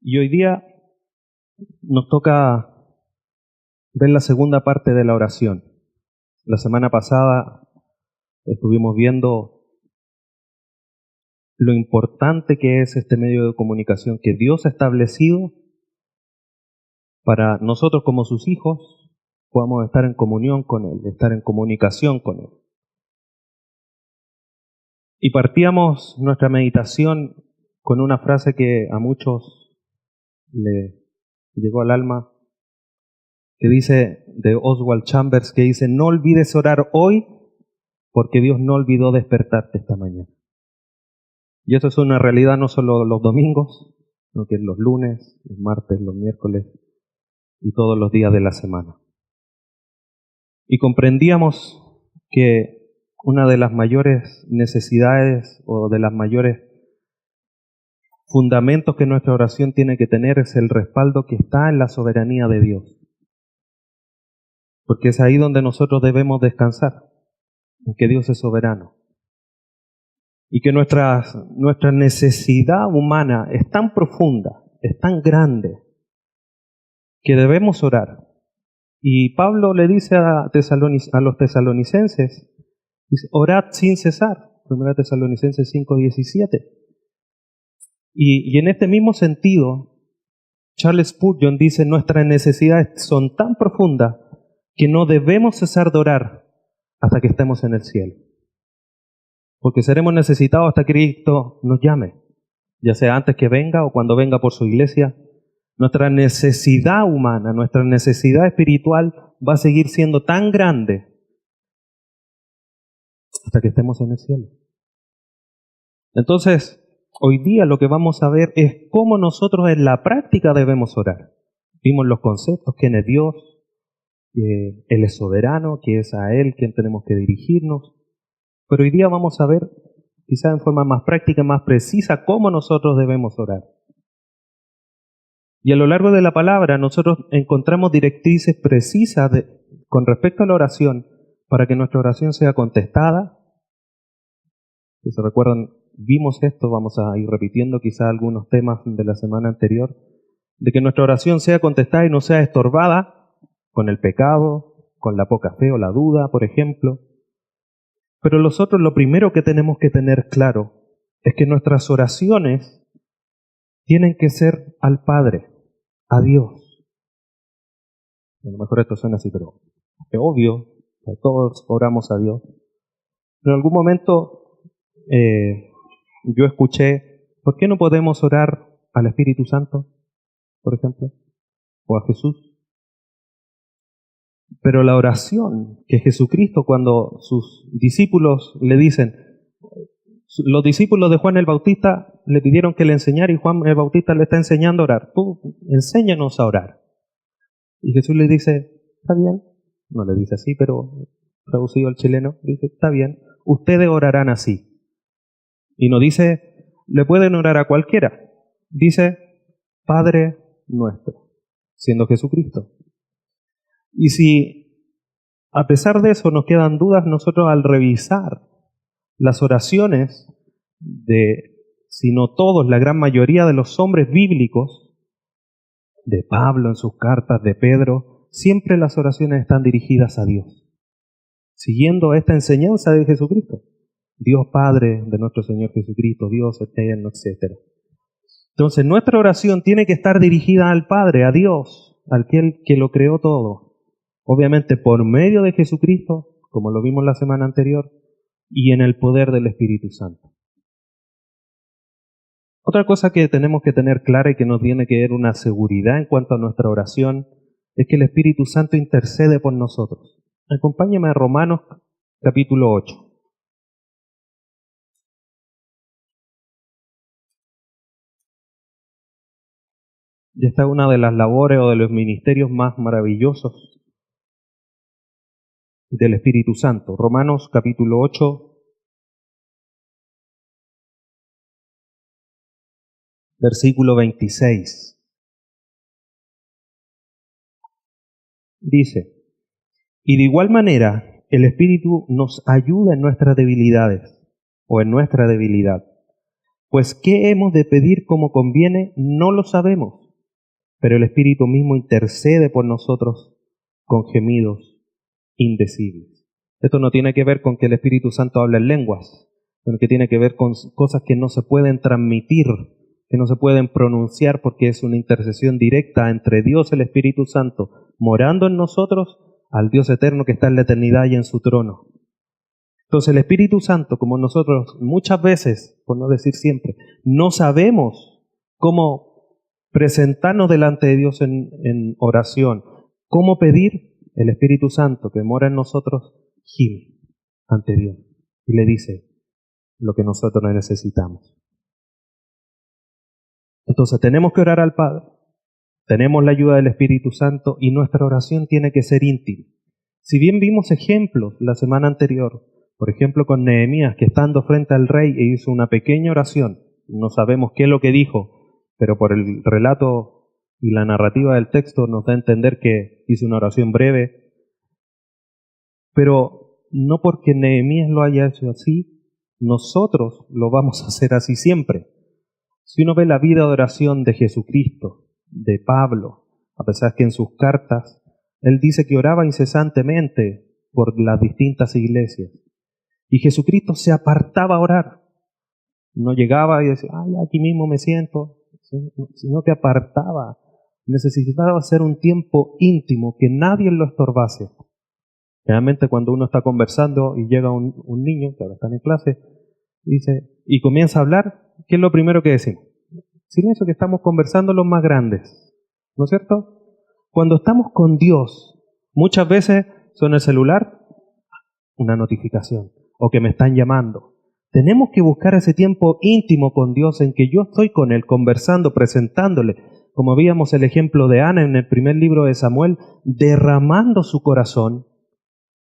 Y hoy día nos toca ver la segunda parte de la oración. La semana pasada estuvimos viendo lo importante que es este medio de comunicación que Dios ha establecido para nosotros como sus hijos podamos estar en comunión con Él, estar en comunicación con Él. Y partíamos nuestra meditación con una frase que a muchos le llegó al alma, que dice, de Oswald Chambers, que dice: no olvides orar hoy porque Dios no olvidó despertarte esta mañana. Y eso es una realidad no solo los domingos, sino que los lunes, los martes, los miércoles y todos los días de la semana. Y comprendíamos que una de las mayores necesidades o de las mayores fundamentos que nuestra oración tiene que tener es el respaldo que está en la soberanía de Dios. Porque es ahí donde nosotros debemos descansar, en que Dios es soberano. Y que nuestra necesidad humana es tan profunda, es tan grande, que debemos orar. Y Pablo le dice a los tesalonicenses, dice, orad sin cesar, 1 Tesalonicenses 5:17. Y en este mismo sentido, Charles Spurgeon dice, nuestras necesidades son tan profundas que no debemos cesar de orar hasta que estemos en el cielo. Porque seremos necesitados hasta que Cristo nos llame, ya sea antes que venga o cuando venga por su iglesia. Nuestra necesidad humana, nuestra necesidad espiritual va a seguir siendo tan grande hasta que estemos en el cielo. Entonces, hoy día lo que vamos a ver es cómo nosotros en la práctica debemos orar. Vimos los conceptos, quién es Dios, que Él es soberano, que es a Él quien tenemos que dirigirnos. Pero hoy día vamos a ver, quizás en forma más práctica, más precisa, cómo nosotros debemos orar. Y a lo largo de la palabra nosotros encontramos directrices precisas con respecto a la oración para que nuestra oración sea contestada. Si se recuerdan, vimos esto, vamos a ir repitiendo quizás algunos temas de la semana anterior, de que nuestra oración sea contestada y no sea estorbada con el pecado, con la poca fe o la duda, por ejemplo. Pero nosotros lo primero que tenemos que tener claro es que nuestras oraciones tienen que ser al Padre, a Dios. A lo mejor esto suena así, pero es obvio que todos oramos a Dios. Pero en algún momento yo escuché, ¿por qué no podemos orar al Espíritu Santo, por ejemplo? O a Jesús. Pero la oración que Jesucristo, cuando sus discípulos le dicen, los discípulos de Juan el Bautista le pidieron que le enseñara y Juan el Bautista le está enseñando a orar. Tú, enséñanos a orar. Y Jesús le dice, está bien. No le dice así, pero traducido al chileno, dice, está bien. Ustedes orarán así. Y no dice, le pueden orar a cualquiera. Dice, Padre nuestro, siendo Jesucristo. Y si a pesar de eso nos quedan dudas, nosotros al revisar las oraciones de, si no todos, la gran mayoría de los hombres bíblicos, de Pablo en sus cartas, de Pedro, siempre las oraciones están dirigidas a Dios, siguiendo esta enseñanza de Jesucristo. Dios Padre de nuestro Señor Jesucristo, Dios eterno, etc. Entonces nuestra oración tiene que estar dirigida al Padre, a Dios, al que lo creó todo. Obviamente por medio de Jesucristo, como lo vimos la semana anterior, y en el poder del Espíritu Santo. Otra cosa que tenemos que tener clara y que nos tiene que dar una seguridad en cuanto a nuestra oración es que el Espíritu Santo intercede por nosotros. Acompáñame a Romanos capítulo 8. Y esta es una de las labores o de los ministerios más maravillosos del Espíritu Santo. Romanos capítulo 8, versículo 26. Dice, y de igual manera el Espíritu nos ayuda en nuestras debilidades o en nuestra debilidad. Pues ¿qué hemos de pedir como conviene? No lo sabemos, pero el Espíritu mismo intercede por nosotros con gemidos indecibles. Esto no tiene que ver con que el Espíritu Santo hable en lenguas, sino que tiene que ver con cosas que no se pueden transmitir, que no se pueden pronunciar, porque es una intercesión directa entre Dios, el Espíritu Santo, morando en nosotros, al Dios eterno que está en la eternidad y en su trono. Entonces el Espíritu Santo, como nosotros muchas veces, por no decir siempre, no sabemos cómo presentarnos delante de Dios en oración, cómo pedir, el Espíritu Santo que mora en nosotros gime ante Dios y le dice lo que nosotros necesitamos. Entonces tenemos que orar al Padre, tenemos la ayuda del Espíritu Santo y nuestra oración tiene que ser íntima. Si bien vimos ejemplos la semana anterior, por ejemplo con Nehemías, que estando frente al rey e hizo una pequeña oración, no sabemos qué es lo que dijo, pero por el relato y la narrativa del texto nos da a entender que hizo una oración breve, pero no porque Nehemías lo haya hecho así, nosotros lo vamos a hacer así siempre. Si uno ve la vida de oración de Jesucristo, de Pablo, a pesar que en sus cartas él dice que oraba incesantemente por las distintas iglesias, y Jesucristo se apartaba a orar. No llegaba y decía, ay, aquí mismo me siento, sino que apartaba. Necesitaba hacer un tiempo íntimo, que nadie lo estorbase. Realmente cuando uno está conversando y llega un niño, que ahora está en clase, dice, y comienza a hablar, ¿qué es lo primero que decimos? Silencio, que estamos conversando los más grandes, ¿no es cierto? Cuando estamos con Dios, muchas veces suena el celular, una notificación, o que me están llamando. Tenemos que buscar ese tiempo íntimo con Dios en que yo estoy con Él, conversando, presentándole, como veíamos el ejemplo de Ana en el primer libro de Samuel, derramando su corazón.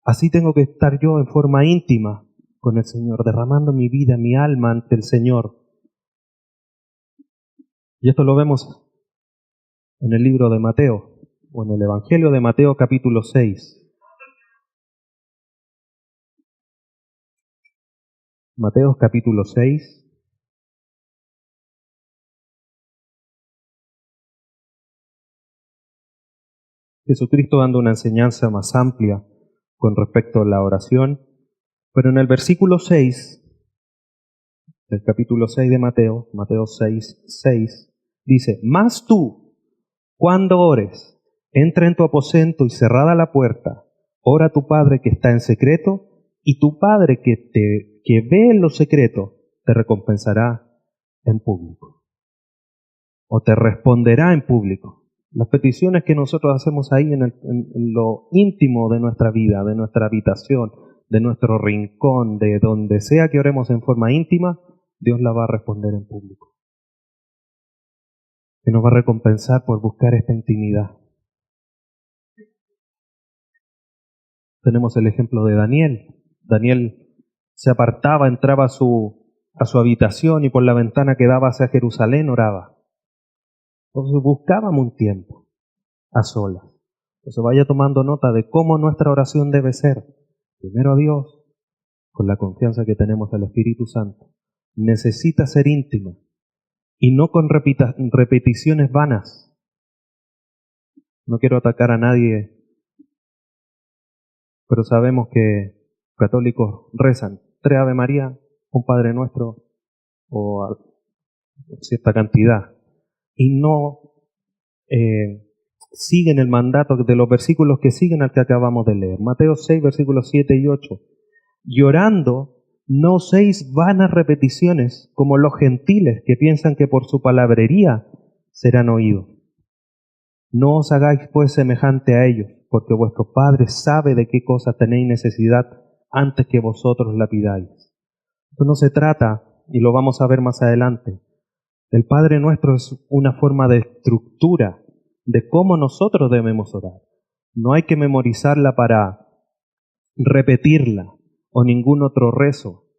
Así tengo que estar yo en forma íntima con el Señor, derramando mi vida, mi alma ante el Señor. Y esto lo vemos en el libro de Mateo, o en el Evangelio de Mateo capítulo 6. Mateo capítulo 6. Jesucristo dando una enseñanza más amplia con respecto a la oración, pero en el versículo 6, del capítulo 6 de Mateo, Mateo 6, 6, dice, mas tú, cuando ores, entra en tu aposento y cerrada la puerta, ora a tu Padre que está en secreto, y tu Padre que ve en lo secreto te recompensará en público, o te responderá en público. Las peticiones que nosotros hacemos ahí en lo íntimo de nuestra vida, de nuestra habitación, de nuestro rincón, de donde sea que oremos en forma íntima, Dios la va a responder en público. Que nos va a recompensar por buscar esta intimidad. Tenemos el ejemplo de Daniel. Daniel se apartaba, entraba a su habitación y por la ventana que daba hacia Jerusalén oraba. Entonces buscábamos un tiempo a solas. Entonces vaya tomando nota de cómo nuestra oración debe ser. Primero a Dios, con la confianza que tenemos al Espíritu Santo. Necesita ser íntima y no con repeticiones vanas. No quiero atacar a nadie, pero sabemos que católicos rezan 3 Ave María, un Padre Nuestro o cierta cantidad y no siguen el mandato de los versículos que siguen al que acabamos de leer. Mateo 6, versículos 7 y 8. Y orando, no uséis vanas repeticiones como los gentiles que piensan que por su palabrería serán oídos. No os hagáis pues semejante a ellos, porque vuestro Padre sabe de qué cosas tenéis necesidad antes que vosotros la pidáis. Esto no se trata, y lo vamos a ver más adelante, el Padre Nuestro es una forma de estructura de cómo nosotros debemos orar. No hay que memorizarla para repetirla o ningún otro rezo.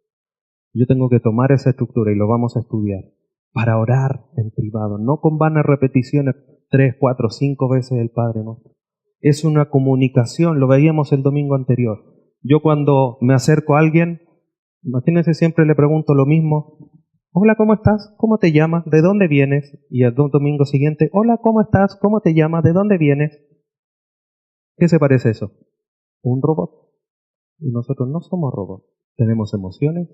Yo tengo que tomar esa estructura y lo vamos a estudiar para orar en privado, no con vanas repeticiones 3, 4, 5 veces el Padre Nuestro. Es una comunicación, lo veíamos el domingo anterior. Yo cuando me acerco a alguien, imagínense, siempre le pregunto lo mismo, Hola, ¿cómo estás? ¿Cómo te llamas? ¿De dónde vienes? Y el domingo siguiente, hola, ¿cómo estás? ¿Cómo te llamas? ¿De dónde vienes? ¿Qué se parece eso? Un robot. Y nosotros no somos robots. Tenemos emociones,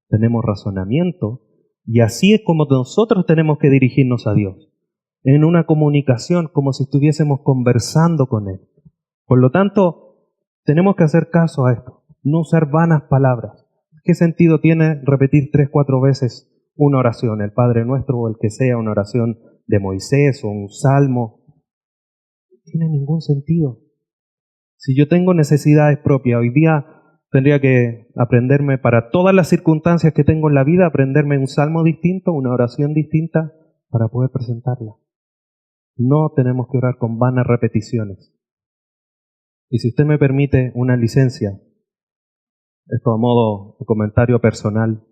tenemos razonamiento, y así es como nosotros tenemos que dirigirnos a Dios, en una comunicación como si estuviésemos conversando con Él. Por lo tanto, tenemos que hacer caso a esto, no usar vanas palabras. ¿Qué sentido tiene repetir 3, 4 veces una oración, el Padre Nuestro o el que sea, una oración de Moisés o un salmo? No tiene ningún sentido. Si yo tengo necesidades propias, hoy día tendría que aprenderme para todas las circunstancias que tengo en la vida, aprenderme un salmo distinto, una oración distinta para poder presentarla. No tenemos que orar con vanas repeticiones. Y si usted me permite una licencia, esto a modo de comentario personal,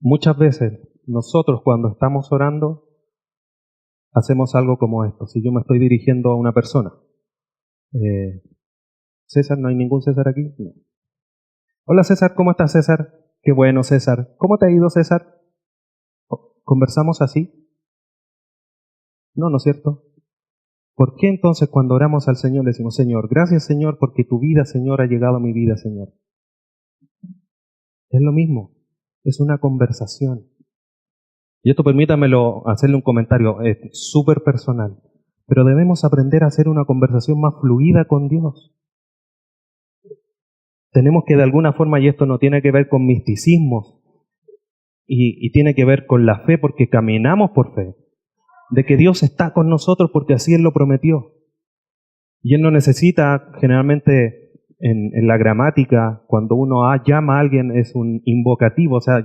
muchas veces nosotros cuando estamos orando hacemos algo como esto. Si yo me estoy dirigiendo a una persona, César, ¿no hay ningún César aquí? No. Hola César, ¿cómo estás César? Qué bueno César. ¿Cómo te ha ido César? ¿Conversamos así? No, ¿no es cierto? ¿Por qué entonces cuando oramos al Señor le decimos, Señor, gracias Señor porque tu vida Señor ha llegado a mi vida Señor? Es lo mismo, es una conversación. Y esto permítamelo hacerle un comentario súper personal, pero debemos aprender a hacer una conversación más fluida con Dios. Tenemos que de alguna forma, y esto no tiene que ver con misticismos, y tiene que ver con la fe porque caminamos por fe, de que Dios está con nosotros porque así Él lo prometió. Y Él no necesita, generalmente en la gramática, cuando uno llama a alguien es un invocativo, o sea,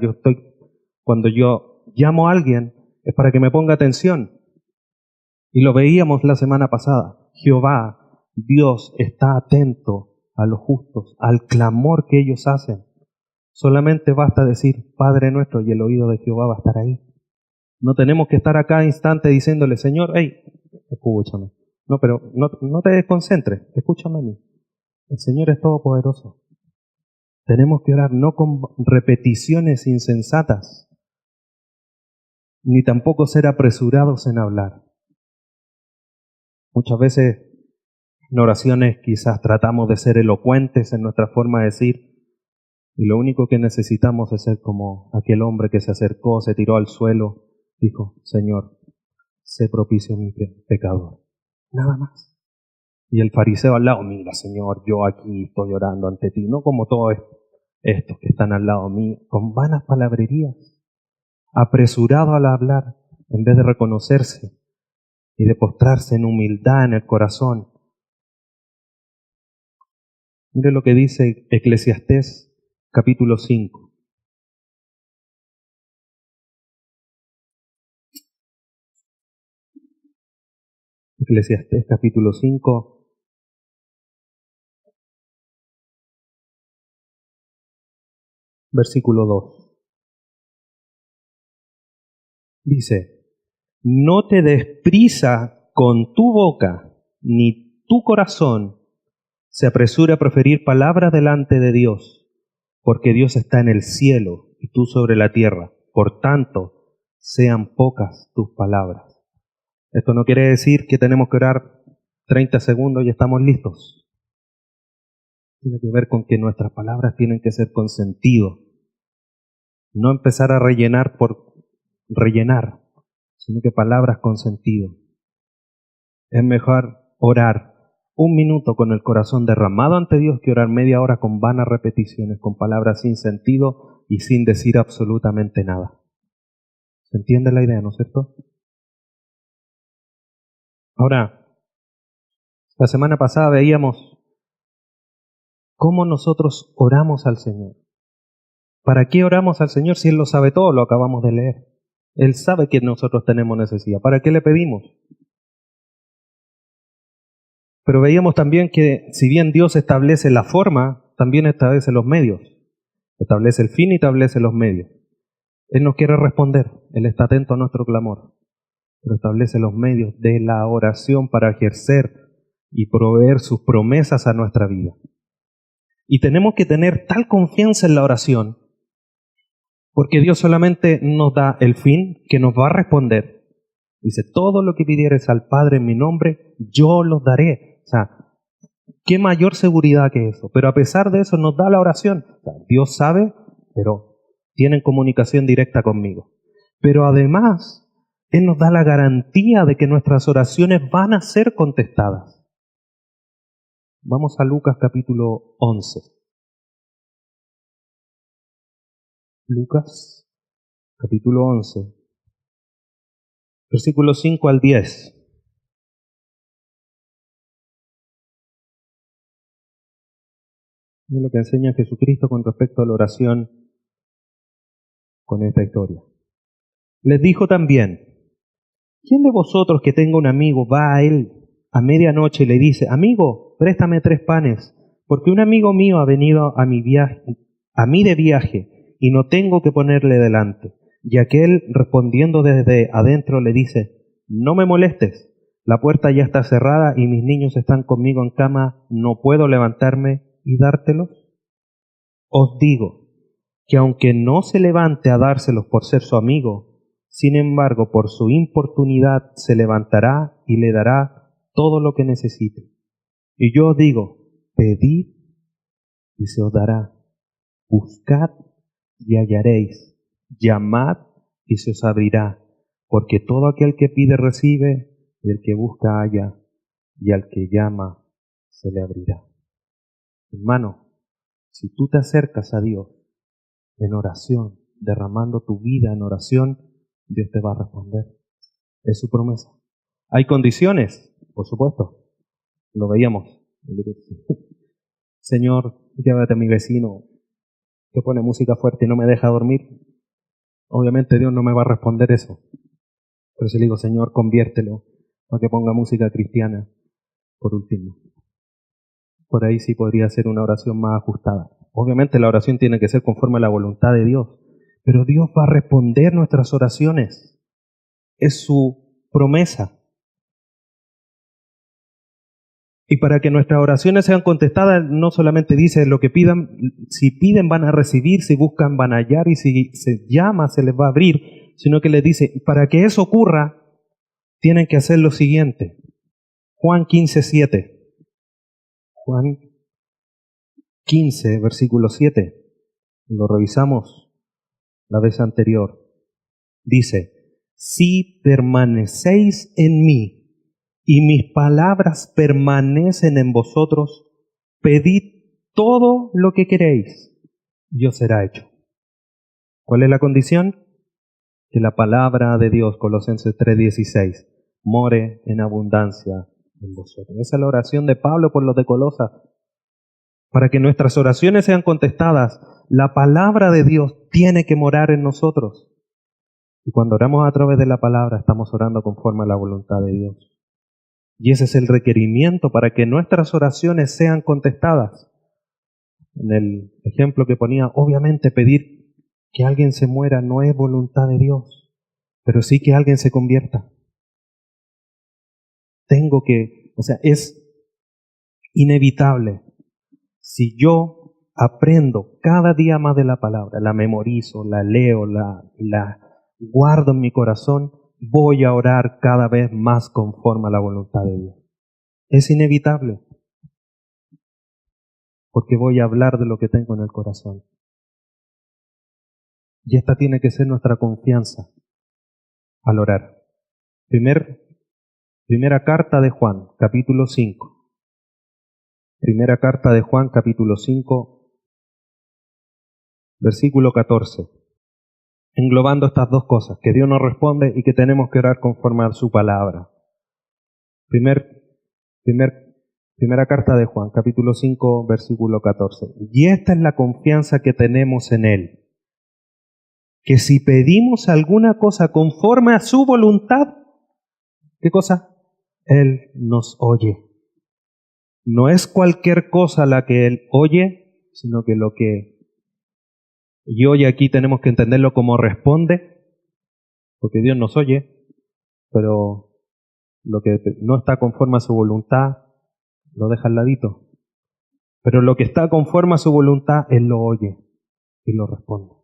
cuando yo llamo a alguien es para que me ponga atención. Y lo veíamos la semana pasada. Jehová, Dios, está atento a los justos, al clamor que ellos hacen. Solamente basta decir, Padre nuestro, y el oído de Jehová va a estar ahí. No tenemos que estar a cada instante diciéndole, Señor, hey, escúchame. No, pero no te desconcentres, escúchame a mí. El Señor es todopoderoso. Tenemos que orar no con repeticiones insensatas, ni tampoco ser apresurados en hablar. Muchas veces en oraciones quizás tratamos de ser elocuentes en nuestra forma de decir, y lo único que necesitamos es ser como aquel hombre que se acercó, se tiró al suelo, dijo, Señor, sé propicio a mi pecador. Nada más. Y el fariseo al lado, mira, Señor, yo aquí estoy orando ante ti, no como todos estos que están al lado mío, con vanas palabrerías, apresurado al hablar, en vez de reconocerse y de postrarse en humildad en el corazón. Mire lo que dice Eclesiastés capítulo 5. Eclesiastés capítulo 5, versículo 2. Dice, no te des prisa con tu boca, ni tu corazón se apresure a proferir palabras delante de Dios, porque Dios está en el cielo y tú sobre la tierra. Por tanto, sean pocas tus palabras. Esto no quiere decir que tenemos que orar 30 segundos y estamos listos. Tiene que ver con que nuestras palabras tienen que ser con sentido. No empezar a rellenar por rellenar, sino que palabras con sentido. Es mejor orar 1 minuto con el corazón derramado ante Dios que orar media hora con vanas repeticiones, con palabras sin sentido y sin decir absolutamente nada. ¿Se entiende la idea, no es cierto? Ahora, la semana pasada veíamos cómo nosotros oramos al Señor. ¿Para qué oramos al Señor si Él lo sabe todo? Lo acabamos de leer. Él sabe que nosotros tenemos necesidad. ¿Para qué le pedimos? Pero veíamos también que si bien Dios establece la forma, también establece los medios. Establece el fin y establece los medios. Él nos quiere responder. Él está atento a nuestro clamor. Pero establece los medios de la oración para ejercer y proveer sus promesas a nuestra vida. Y tenemos que tener tal confianza en la oración Porque Dios solamente nos da el fin que nos va a responder. Dice, todo lo que pidieres al Padre en mi nombre, yo los daré. O sea, ¿qué mayor seguridad que eso? Pero a pesar de eso nos da la oración. O sea, Dios sabe, pero tienen comunicación directa conmigo. Pero además, Él nos da la garantía de que nuestras oraciones van a ser contestadas. Vamos a Lucas capítulo 11. Lucas capítulo 11, versículos 5 al 10. Es lo que enseña Jesucristo con respecto a la oración con esta historia. Les dijo también, ¿quién de vosotros que tenga un amigo va a él a medianoche y le dice, amigo, préstame 3 panes, porque un amigo mío ha venido a mí de viaje y no tengo que ponerle delante? Y aquel respondiendo desde adentro le dice, no me molestes, la puerta ya está cerrada y mis niños están conmigo en cama, ¿no puedo levantarme y dártelos? Os digo que aunque no se levante a dárselos por ser su amigo, sin embargo, por su importunidad se levantará y le dará todo lo que necesite. Y yo os digo, pedid y se os dará, buscad y hallaréis, llamad y se os abrirá, porque todo aquel que pide recibe, y el que busca halla, y al que llama se le abrirá. Hermano, si tú te acercas a Dios en oración, derramando tu vida en oración, Dios te va a responder. Es su promesa. ¿Hay condiciones? Por supuesto. Lo veíamos. Señor, llévate a mi vecino que pone música fuerte y no me deja dormir. Obviamente Dios no me va a responder eso. Pero si le digo, Señor, conviértelo para que ponga música cristiana, por último. Por ahí sí podría ser una oración más ajustada. Obviamente la oración tiene que ser conforme a la voluntad de Dios, pero Dios va a responder nuestras oraciones. Es su promesa. Y para que nuestras oraciones sean contestadas, no solamente dice lo que pidan, si piden van a recibir, si buscan van a hallar y si se llama se les va a abrir, sino que les dice, para que eso ocurra, tienen que hacer lo siguiente. Juan 15:7. Juan 15, versículo 7. Lo revisamos la vez anterior. Dice, si permanecéis en mí y mis palabras permanecen en vosotros, pedid todo lo que queréis y os será hecho. ¿Cuál es la condición? Que la palabra de Dios, Colosenses 3:16, more en abundancia en vosotros. Esa es la oración de Pablo por los de Colosas. Para que nuestras oraciones sean contestadas, la palabra de Dios tiene que morar en nosotros. Y cuando oramos a través de la palabra, estamos orando conforme a la voluntad de Dios. Y ese es el requerimiento para que nuestras oraciones sean contestadas. En el ejemplo que ponía, obviamente pedir que alguien se muera no es voluntad de Dios, pero sí que alguien se convierta. Es inevitable. Si yo aprendo cada día más de la palabra, la memorizo, la leo, la guardo en mi corazón, voy a orar cada vez más conforme a la voluntad de Dios. Es inevitable, porque voy a hablar de lo que tengo en el corazón. Y esta tiene que ser nuestra confianza al orar. Primera carta de Juan, capítulo 5. Primera carta de Juan, capítulo 5, versículo 14. Englobando estas dos cosas, que Dios nos responde y que tenemos que orar conforme a su palabra. Primera carta de Juan, capítulo 5, versículo 14. Y esta es la confianza que tenemos en Él, que si pedimos alguna cosa conforme a su voluntad, ¿qué cosa? Él nos oye. No es cualquier cosa la que Él oye, sino que lo que y oye aquí tenemos que entenderlo como responde, porque Dios nos oye, pero lo que no está conforme a su voluntad lo deja al ladito. Pero lo que está conforme a su voluntad, Él lo oye y lo responde.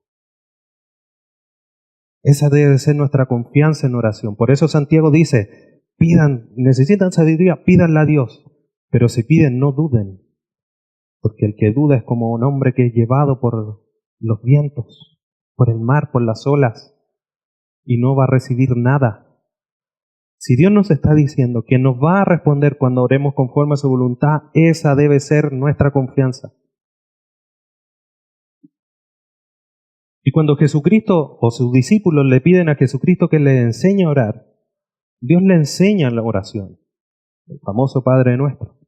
Esa debe ser nuestra confianza en oración. Por eso Santiago dice, necesitan sabiduría, pídanla a Dios. Pero si piden, no duden. Porque el que duda es como un hombre que es llevado por los vientos, por el mar, por las olas, y no va a recibir nada. Si Dios nos está diciendo que nos va a responder cuando oremos conforme a su voluntad, esa debe ser nuestra confianza. Y cuando Jesucristo o sus discípulos le piden a Jesucristo que les enseñe a orar, Dios le enseña la oración, el famoso Padre Nuestro.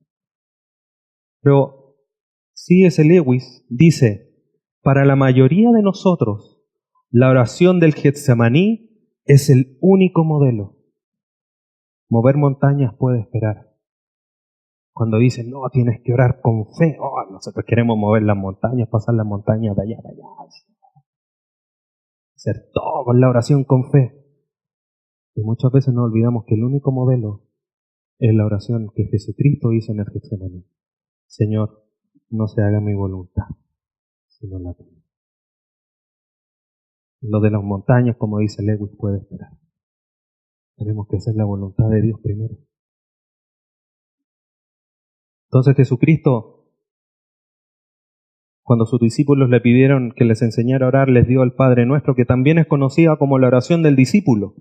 Pero C.S. Lewis dice, para la mayoría de nosotros, la oración del Getsemaní es el único modelo. Mover montañas puede esperar. Cuando dicen, no, tienes que orar con fe. Nosotros queremos mover las montañas, pasar las montañas de allá a allá. Hacer todo con la oración con fe. Y muchas veces nos olvidamos que el único modelo es la oración que Jesucristo hizo en el Getsemaní. Señor, no se haga mi voluntad, sino la tuya. Lo de las montañas, como dice Lewis, puede esperar. Tenemos que hacer la voluntad de Dios primero. Entonces Jesucristo, cuando sus discípulos le pidieron que les enseñara a orar, les dio el Padre Nuestro, que también es conocida como la oración del discípulo.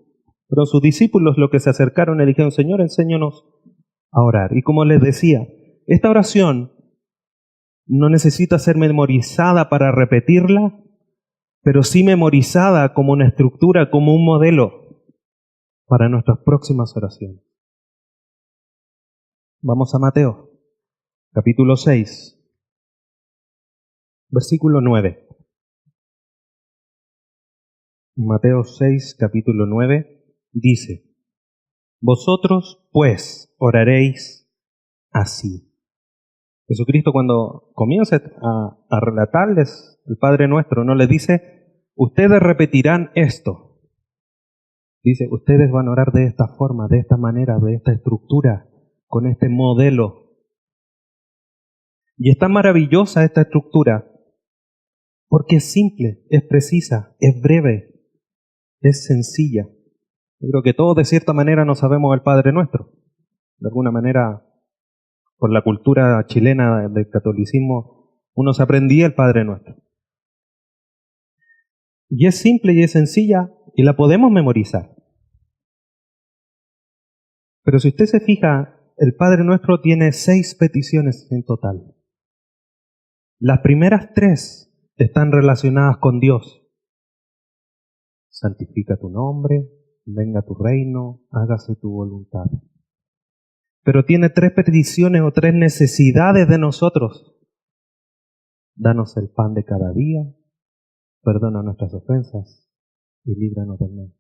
Pero sus discípulos, lo que se acercaron, le dijeron, Señor, enséñanos a orar. Y como les decía, esta oración no necesita ser memorizada para repetirla, pero sí memorizada como una estructura, como un modelo para nuestras próximas oraciones. Vamos a Mateo, capítulo 6, versículo 9. Mateo 6, capítulo 9, dice, vosotros, pues, oraréis así. Jesucristo, cuando comienza a relatarles el Padre Nuestro, no les dice, ustedes repetirán esto. Dice, ustedes van a orar de esta forma, de esta manera, de esta estructura, con este modelo. Y es tan maravillosa esta estructura, porque es simple, es precisa, es breve, es sencilla. Yo creo que todos de cierta manera no sabemos el Padre Nuestro. De alguna manera, por la cultura chilena del catolicismo, uno se aprendía el Padre Nuestro. Y es simple y es sencilla y la podemos memorizar. Pero si usted se fija, el Padre Nuestro tiene 6 peticiones en total. Las primeras 3 están relacionadas con Dios. Santifica tu nombre, venga tu reino, hágase tu voluntad. Pero tiene 3 peticiones o 3 necesidades de nosotros. Danos el pan de cada día, perdona nuestras ofensas y líbranos del mal.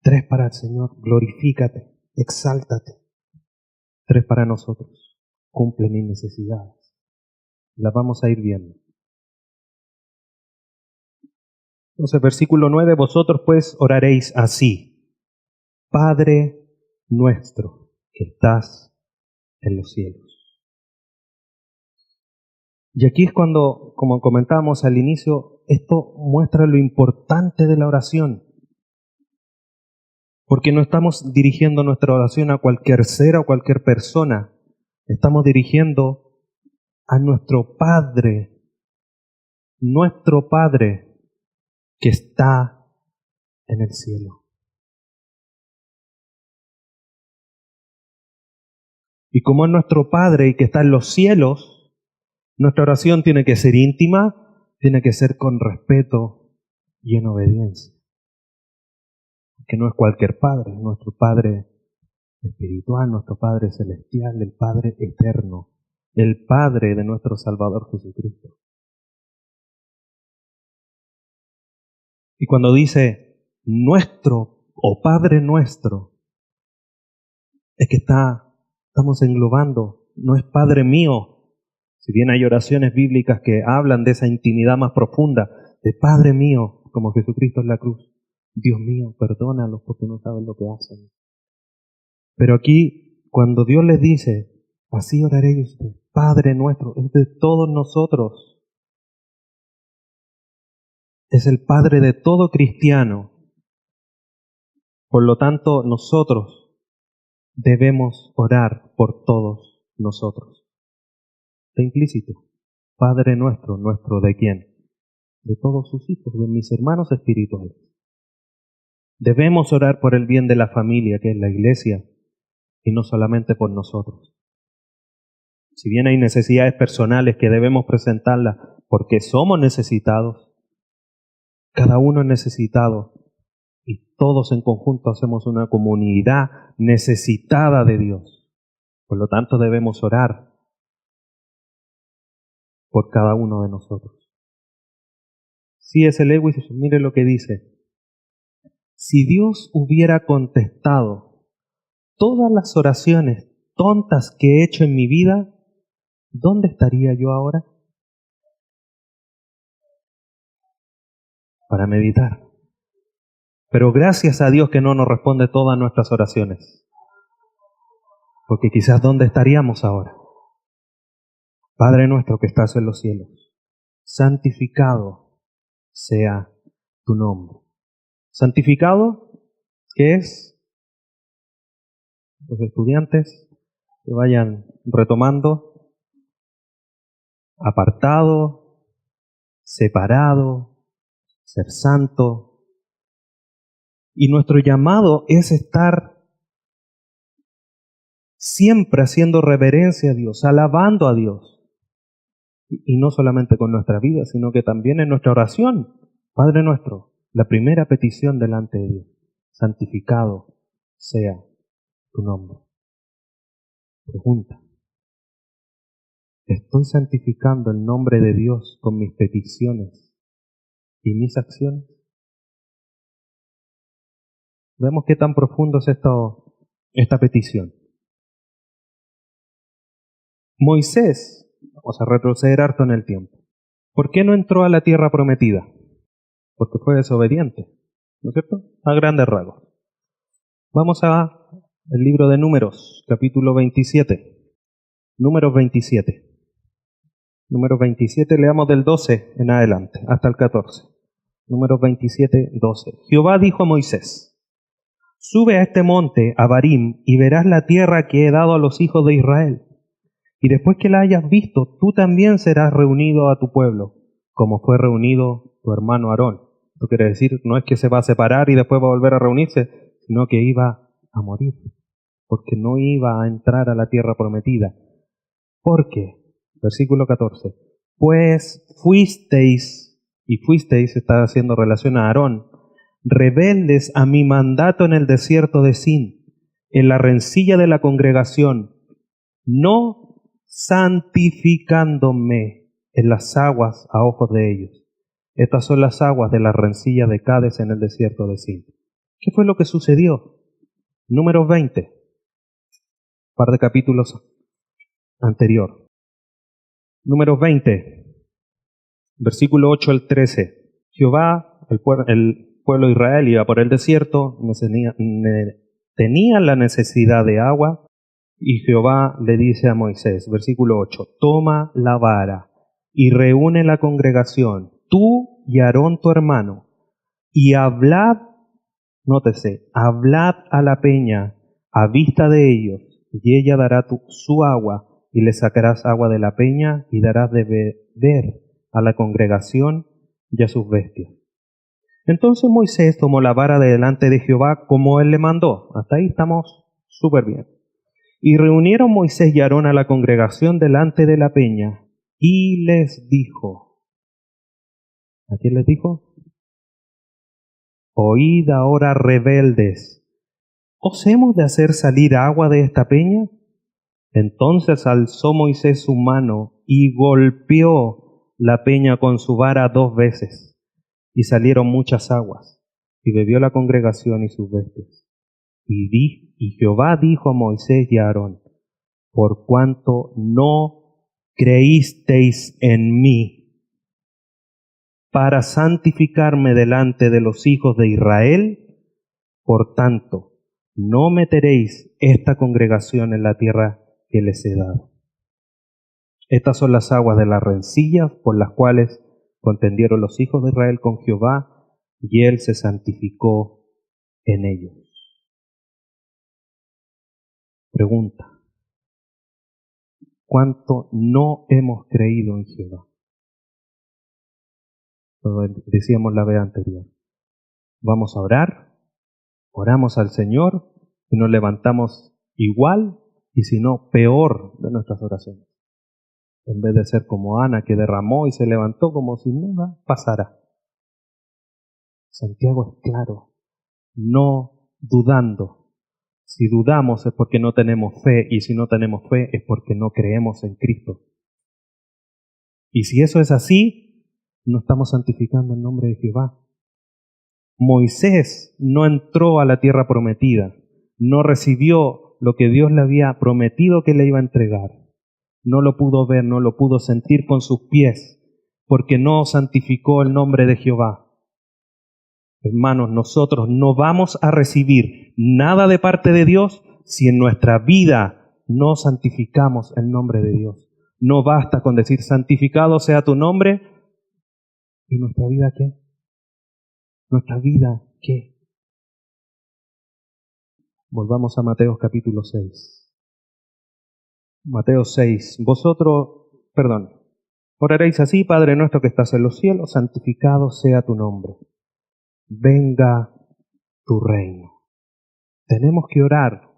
3 para el Señor, glorifícate, exáltate. 3 para nosotros, cumple mis necesidades. Las vamos a ir viendo. Entonces, versículo 9, vosotros pues oraréis así. Padre nuestro que estás en los cielos. Y aquí es cuando, como comentábamos al inicio, esto muestra lo importante de la oración. Porque no estamos dirigiendo nuestra oración a cualquier ser o cualquier persona. Estamos dirigiendo a nuestro Padre que está en el cielo. Y como es nuestro Padre y que está en los cielos, nuestra oración tiene que ser íntima, tiene que ser con respeto y en obediencia. Que no es cualquier Padre, es nuestro Padre espiritual, nuestro Padre celestial, el Padre eterno, el Padre de nuestro Salvador Jesucristo. Y cuando dice nuestro o Padre nuestro, es que estamos englobando, no es Padre mío. Si bien hay oraciones bíblicas que hablan de esa intimidad más profunda, de Padre mío, como Jesucristo en la cruz. Dios mío, perdónalos porque no saben lo que hacen. Pero aquí, cuando Dios les dice, así oraréis usted, Padre nuestro, es de todos nosotros. es el Padre de todo cristiano. Por lo tanto, nosotros debemos orar por todos nosotros. Está implícito. Padre nuestro, ¿nuestro de quién? De todos sus hijos, de mis hermanos espirituales. Debemos orar por el bien de la familia, que es la iglesia, y no solamente por nosotros. Si bien hay necesidades personales que debemos presentarlas porque somos necesitados, cada uno es necesitado y todos en conjunto hacemos una comunidad necesitada de Dios. Por lo tanto, debemos orar por cada uno de nosotros. C.S. Lewis, mire lo que dice. Si Dios hubiera contestado todas las oraciones tontas que he hecho en mi vida, ¿dónde estaría yo ahora? Para meditar. Pero gracias a Dios que no nos responde todas nuestras oraciones. Porque quizás ¿dónde estaríamos ahora? Padre nuestro que estás en los cielos, santificado sea tu nombre. ¿Santificado? ¿Qué es? Los estudiantes que vayan retomando. Apartado, separado, ser santo. Y nuestro llamado es estar siempre haciendo reverencia a Dios, alabando a Dios. Y no solamente con nuestra vida, sino que también en nuestra oración. Padre nuestro, la primera petición delante de Dios, santificado sea tu nombre. Pregunta, ¿estoy santificando el nombre de Dios con mis peticiones y mis acciones? Veamos qué tan profundo es esta petición. Moisés, vamos a retroceder harto en el tiempo. ¿Por qué no entró a la tierra prometida? Porque fue desobediente, ¿no es cierto? A grandes rasgos. Vamos al libro de Números, capítulo 27. Números 27. Números 27, leamos del 12 en adelante, hasta el 14. Números 27, 12. Jehová dijo a Moisés, sube a este monte, a Abarim, y verás la tierra que he dado a los hijos de Israel. Y después que la hayas visto, tú también serás reunido a tu pueblo, como fue reunido tu hermano Aarón. Esto quiere decir, no es que se va a separar y después va a volver a reunirse, sino que iba a morir, porque no iba a entrar a la tierra prometida. ¿Por qué? Versículo 14. Pues fuisteis, y fuisteis está haciendo relación a Aarón, rebeldes a mi mandato en el desierto de Sin, en la rencilla de la congregación, no santificándome en las aguas a ojos de ellos. Estas son las aguas de la rencilla de Cades en el desierto de Sin. ¿Qué fue lo que sucedió? Números 20, par de capítulos anterior. Números 20, versículo 8 al 13. Jehová, el pueblo de Israel iba por el desierto, tenía la necesidad de agua, y Jehová le dice a Moisés, versículo 8, toma la vara y reúne la congregación, tú y Aarón tu hermano, y hablad, nótese, hablad a la peña a vista de ellos, y ella dará su agua, y le sacarás agua de la peña, y darás de beber a la congregación y a sus bestias. Entonces Moisés tomó la vara de delante de Jehová como él le mandó. Hasta ahí estamos súper bien. Y reunieron Moisés y Aarón a la congregación delante de la peña, y les dijo, ¿a quién les dijo? Oíd ahora, rebeldes, ¿os hemos de hacer salir agua de esta peña? Entonces alzó Moisés su mano y golpeó la peña con su vara 2 veces, y salieron muchas aguas, y bebió la congregación y sus bestias. Y Jehová dijo a Moisés y a Aarón, por cuanto no creísteis en mí para santificarme delante de los hijos de Israel, por tanto, no meteréis esta congregación en la tierra que les he dado. Estas son las aguas de las rencillas por las cuales Contendieron los hijos de Israel con Jehová, y él se santificó en ellos. Pregunta: ¿cuánto no hemos creído en Jehová? Lo decíamos la vez anterior. Vamos a orar, oramos al Señor y nos levantamos igual, y si no, peor de nuestras oraciones. En vez de ser como Ana, que derramó y se levantó como si nada pasara. Santiago es claro: no dudando. Si dudamos es porque no tenemos fe, y si no tenemos fe es porque no creemos en Cristo. Y si eso es así, no estamos santificando el nombre de Jehová. Moisés no entró a la tierra prometida, no recibió lo que Dios le había prometido que le iba a entregar. No lo pudo ver, no lo pudo sentir con sus pies, porque no santificó el nombre de Jehová. Hermanos, nosotros no vamos a recibir nada de parte de Dios si en nuestra vida no santificamos el nombre de Dios. No basta con decir santificado sea tu nombre. ¿Y nuestra vida qué? ¿Nuestra vida qué? Volvamos a Mateo capítulo 6. Mateo 6. Oraréis así: Padre nuestro que estás en los cielos, santificado sea tu nombre. Venga tu reino. Tenemos que orar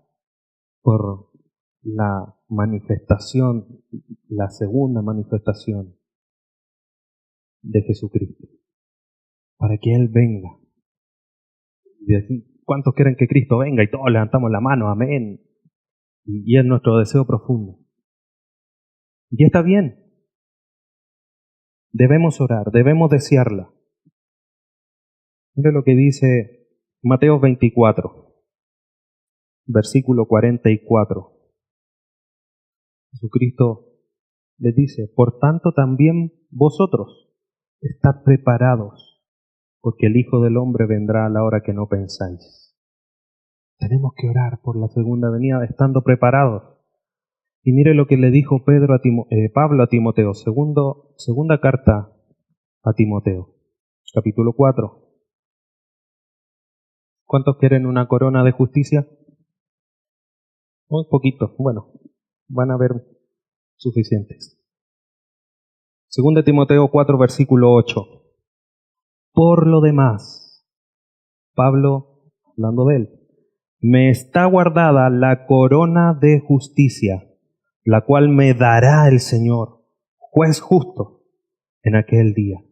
por la manifestación, la segunda manifestación de Jesucristo, para que Él venga. Y decir: ¿cuántos quieren que Cristo venga? Y todos levantamos la mano, amén. Y es nuestro deseo profundo. Y está bien. Debemos orar, debemos desearla. Mire lo que dice Mateo 24, versículo 44. Jesucristo les dice: por tanto también vosotros estad preparados, porque el Hijo del Hombre vendrá a la hora que no pensáis. Tenemos que orar por la segunda venida estando preparados. Y mire lo que le dijo Pablo a Timoteo, segunda carta a Timoteo, capítulo 4. ¿Cuántos quieren una corona de justicia? Muy poquitos, bueno, van a ver suficientes. Segunda Timoteo 4, versículo 8. Por lo demás, Pablo, hablando de él, me está guardada la corona de justicia, la cual me dará el Señor, juez justo, en aquel día.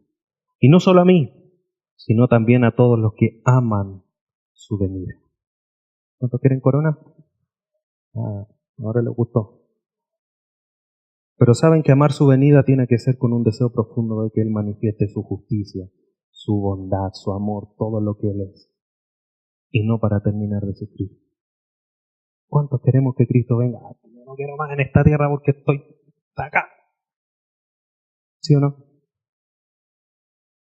Y no solo a mí, sino también a todos los que aman su venida. ¿Cuántos quieren corona? Ahora les gustó. Pero saben que amar su venida tiene que ser con un deseo profundo de que Él manifieste su justicia, su bondad, su amor, todo lo que Él es. Y no para terminar de sufrir. ¿Cuántos queremos que Cristo venga? Yo no quiero más en esta tierra porque estoy acá. ¿Sí o no?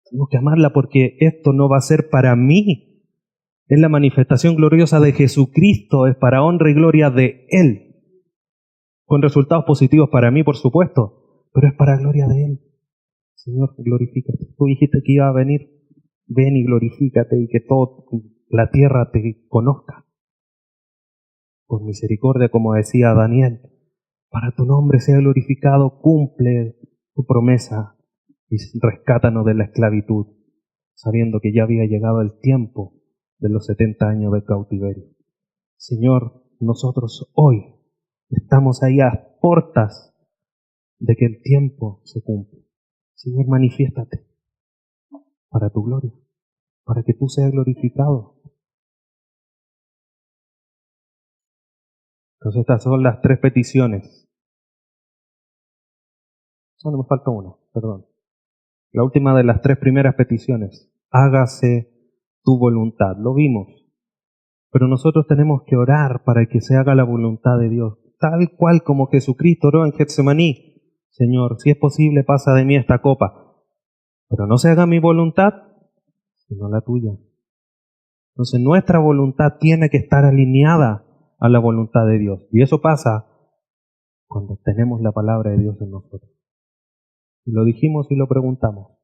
Tenemos que amarla porque esto no va a ser para mí. Es la manifestación gloriosa de Jesucristo, es para honra y gloria de Él. Con resultados positivos para mí, por supuesto, pero es para gloria de Él. Señor, glorifícate. Tú dijiste que iba a venir. Ven y glorifícate y que toda la tierra te conozca. Por misericordia, como decía Daniel, para tu nombre sea glorificado, cumple tu promesa y rescátanos de la esclavitud, sabiendo que ya había llegado el tiempo de los 70 años de cautiverio. Señor, nosotros hoy estamos ahí a puertas de que el tiempo se cumple. Señor, manifiéstate para tu gloria, para que tú seas glorificado. Entonces estas son las 3 peticiones. No me falta una, perdón. La última de las 3 primeras peticiones: hágase tu voluntad. Lo vimos. Pero nosotros tenemos que orar para que se haga la voluntad de Dios, tal cual como Jesucristo oró en Getsemaní. Señor, si es posible, pasa de mí esta copa, pero no se haga mi voluntad, sino la tuya. Entonces nuestra voluntad tiene que estar alineada a la voluntad de Dios. Y eso pasa cuando tenemos la palabra de Dios en nosotros. Y lo dijimos y lo preguntamos: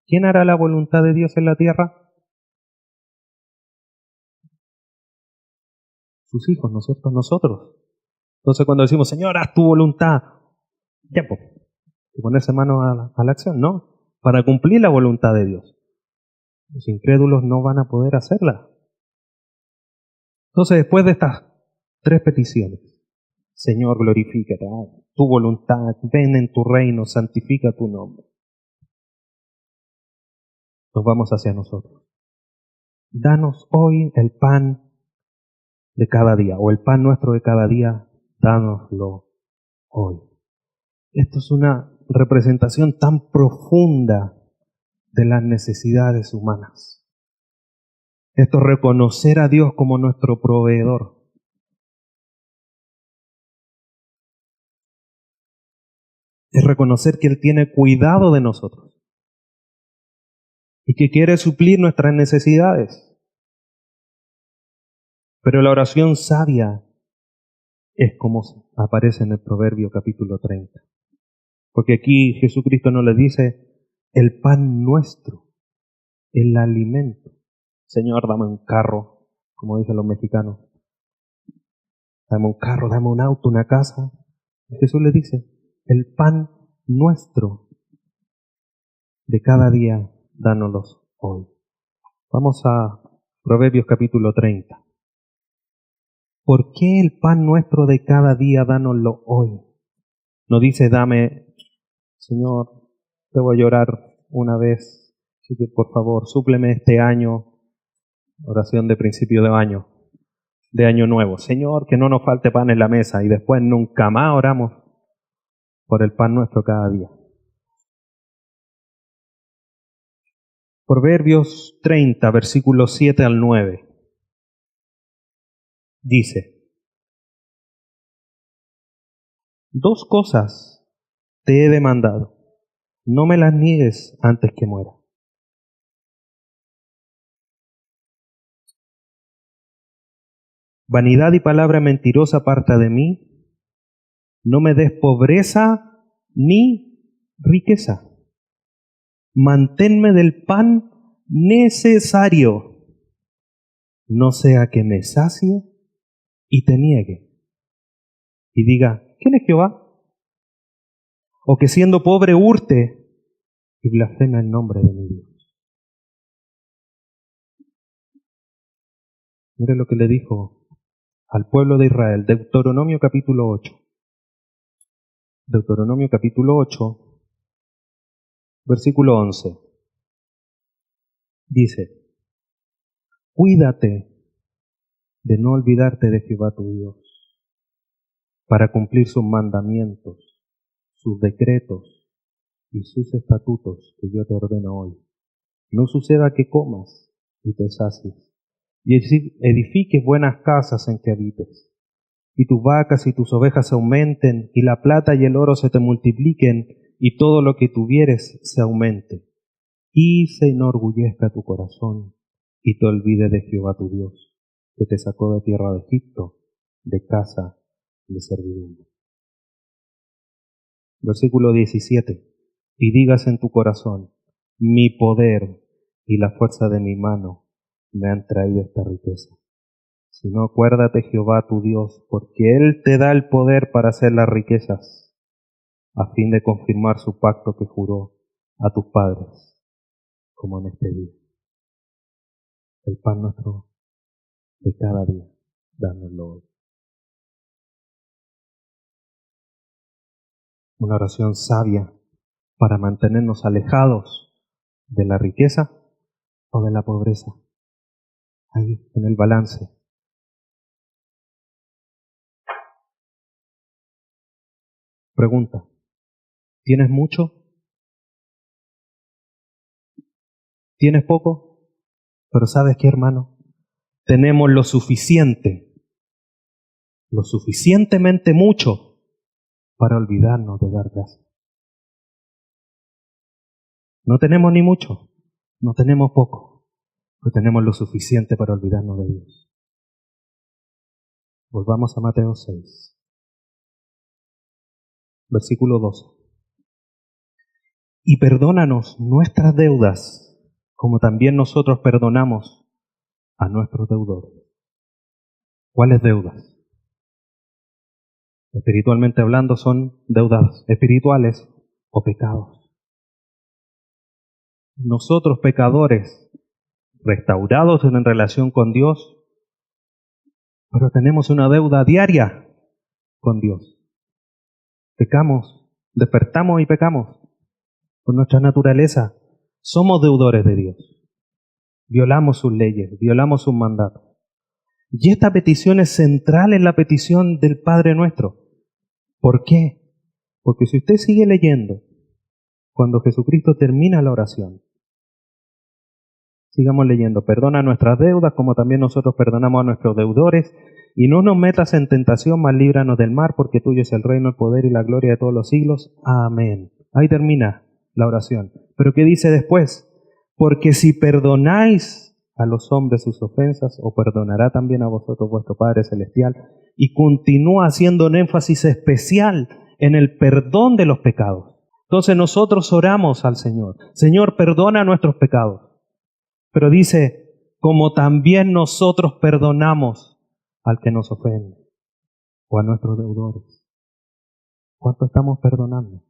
¿Quién hará la voluntad de Dios en la tierra? Sus hijos, ¿no es cierto? Nosotros. Entonces cuando decimos, Señor, haz tu voluntad, ya, pues, y ponerse mano a la acción, no, para cumplir la voluntad de Dios. Los incrédulos no van a poder hacerla. Entonces, después de estas tres peticiones, Señor, glorifícate, tu voluntad, ven en tu reino, santifica tu nombre. Nos vamos hacia nosotros. Danos hoy el pan de cada día, o el pan nuestro de cada día, dánoslo hoy. Esto es una representación tan profunda de las necesidades humanas. Esto es reconocer a Dios como nuestro proveedor. Es reconocer que Él tiene cuidado de nosotros y que quiere suplir nuestras necesidades. Pero la oración sabia es como aparece en el Proverbio capítulo 30. Porque aquí Jesucristo nos le dice el pan nuestro, el alimento. Señor, dame un carro, como dicen los mexicanos. Dame un carro, dame un auto, una casa. Y Jesús le dice, el pan nuestro de cada día, dánoslos hoy. Vamos a Proverbios capítulo 30. ¿Por qué el pan nuestro de cada día, dánoslo hoy? No dice, dame, Señor, te voy a llorar una vez, así que por favor, súpleme este año, oración de principio de año nuevo. Señor, que no nos falte pan en la mesa y después nunca más oramos por el pan nuestro cada día. Proverbios 30, versículos 7 al 9. Dice, dos cosas te he demandado, no me las niegues antes que muera. Vanidad y palabra mentirosa aparta de mí, no me des pobreza ni riqueza. Manténme del pan necesario, no sea que me sacie y te niegue. Y diga, ¿quién es Jehová? O que siendo pobre hurte y blasfema el nombre de mi Dios. Mire lo que le dijo al pueblo de Israel, Deuteronomio capítulo 8. Deuteronomio capítulo 8, versículo 11. Dice, cuídate de no olvidarte de Jehová tu Dios, para cumplir sus mandamientos, sus decretos y sus estatutos que yo te ordeno hoy. No suceda que comas y te sacies, y edifiques buenas casas en que habites, y tus vacas y tus ovejas aumenten, y la plata y el oro se te multipliquen, y todo lo que tuvieres se aumente, y se enorgullezca tu corazón, y te olvide de Jehová tu Dios, que te sacó de tierra de Egipto, de casa de servidumbre. Versículo 17. Y digas en tu corazón, mi poder y la fuerza de mi mano me han traído esta riqueza. Sino acuérdate Jehová tu Dios, porque Él te da el poder para hacer las riquezas, a fin de confirmar su pacto que juró a tus padres, como en este día. El pan nuestro de cada día, dánoslo hoy. Una oración sabia para mantenernos alejados de la riqueza o de la pobreza. Ahí, en el balance. Pregunta, ¿tienes mucho? ¿Tienes poco? Pero ¿sabes qué, hermano? Tenemos lo suficientemente mucho para olvidarnos de dar gracias. No tenemos ni mucho, no tenemos poco, pero tenemos lo suficiente para olvidarnos de Dios. Volvamos a Mateo 6, versículo 12. Y perdónanos nuestras deudas, como también nosotros perdonamos a nuestros deudores. ¿Cuáles deudas? Espiritualmente hablando, son deudas espirituales o pecados. Nosotros, pecadores, restaurados en relación con Dios, pero tenemos una deuda diaria con Dios. Pecamos, despertamos y pecamos. Por nuestra naturaleza, somos deudores de Dios. Violamos sus leyes, violamos sus mandatos. Y esta petición es central en la petición del Padre Nuestro. ¿Por qué? Porque si usted sigue leyendo, cuando Jesucristo termina la oración, sigamos leyendo, perdona nuestras deudas como también nosotros perdonamos a nuestros deudores, y no nos metas en tentación, mas líbranos del mal, porque tuyo es el reino, el poder y la gloria de todos los siglos. Amén. Ahí termina la oración. Pero ¿qué dice después? Porque si perdonáis a los hombres sus ofensas, os perdonará también a vosotros vuestro Padre Celestial. Y continúa haciendo un énfasis especial en el perdón de los pecados. Entonces nosotros oramos al Señor. Señor, perdona nuestros pecados. Pero dice, como también nosotros perdonamos al que nos ofende o a nuestros deudores. ¿Cuánto estamos perdonando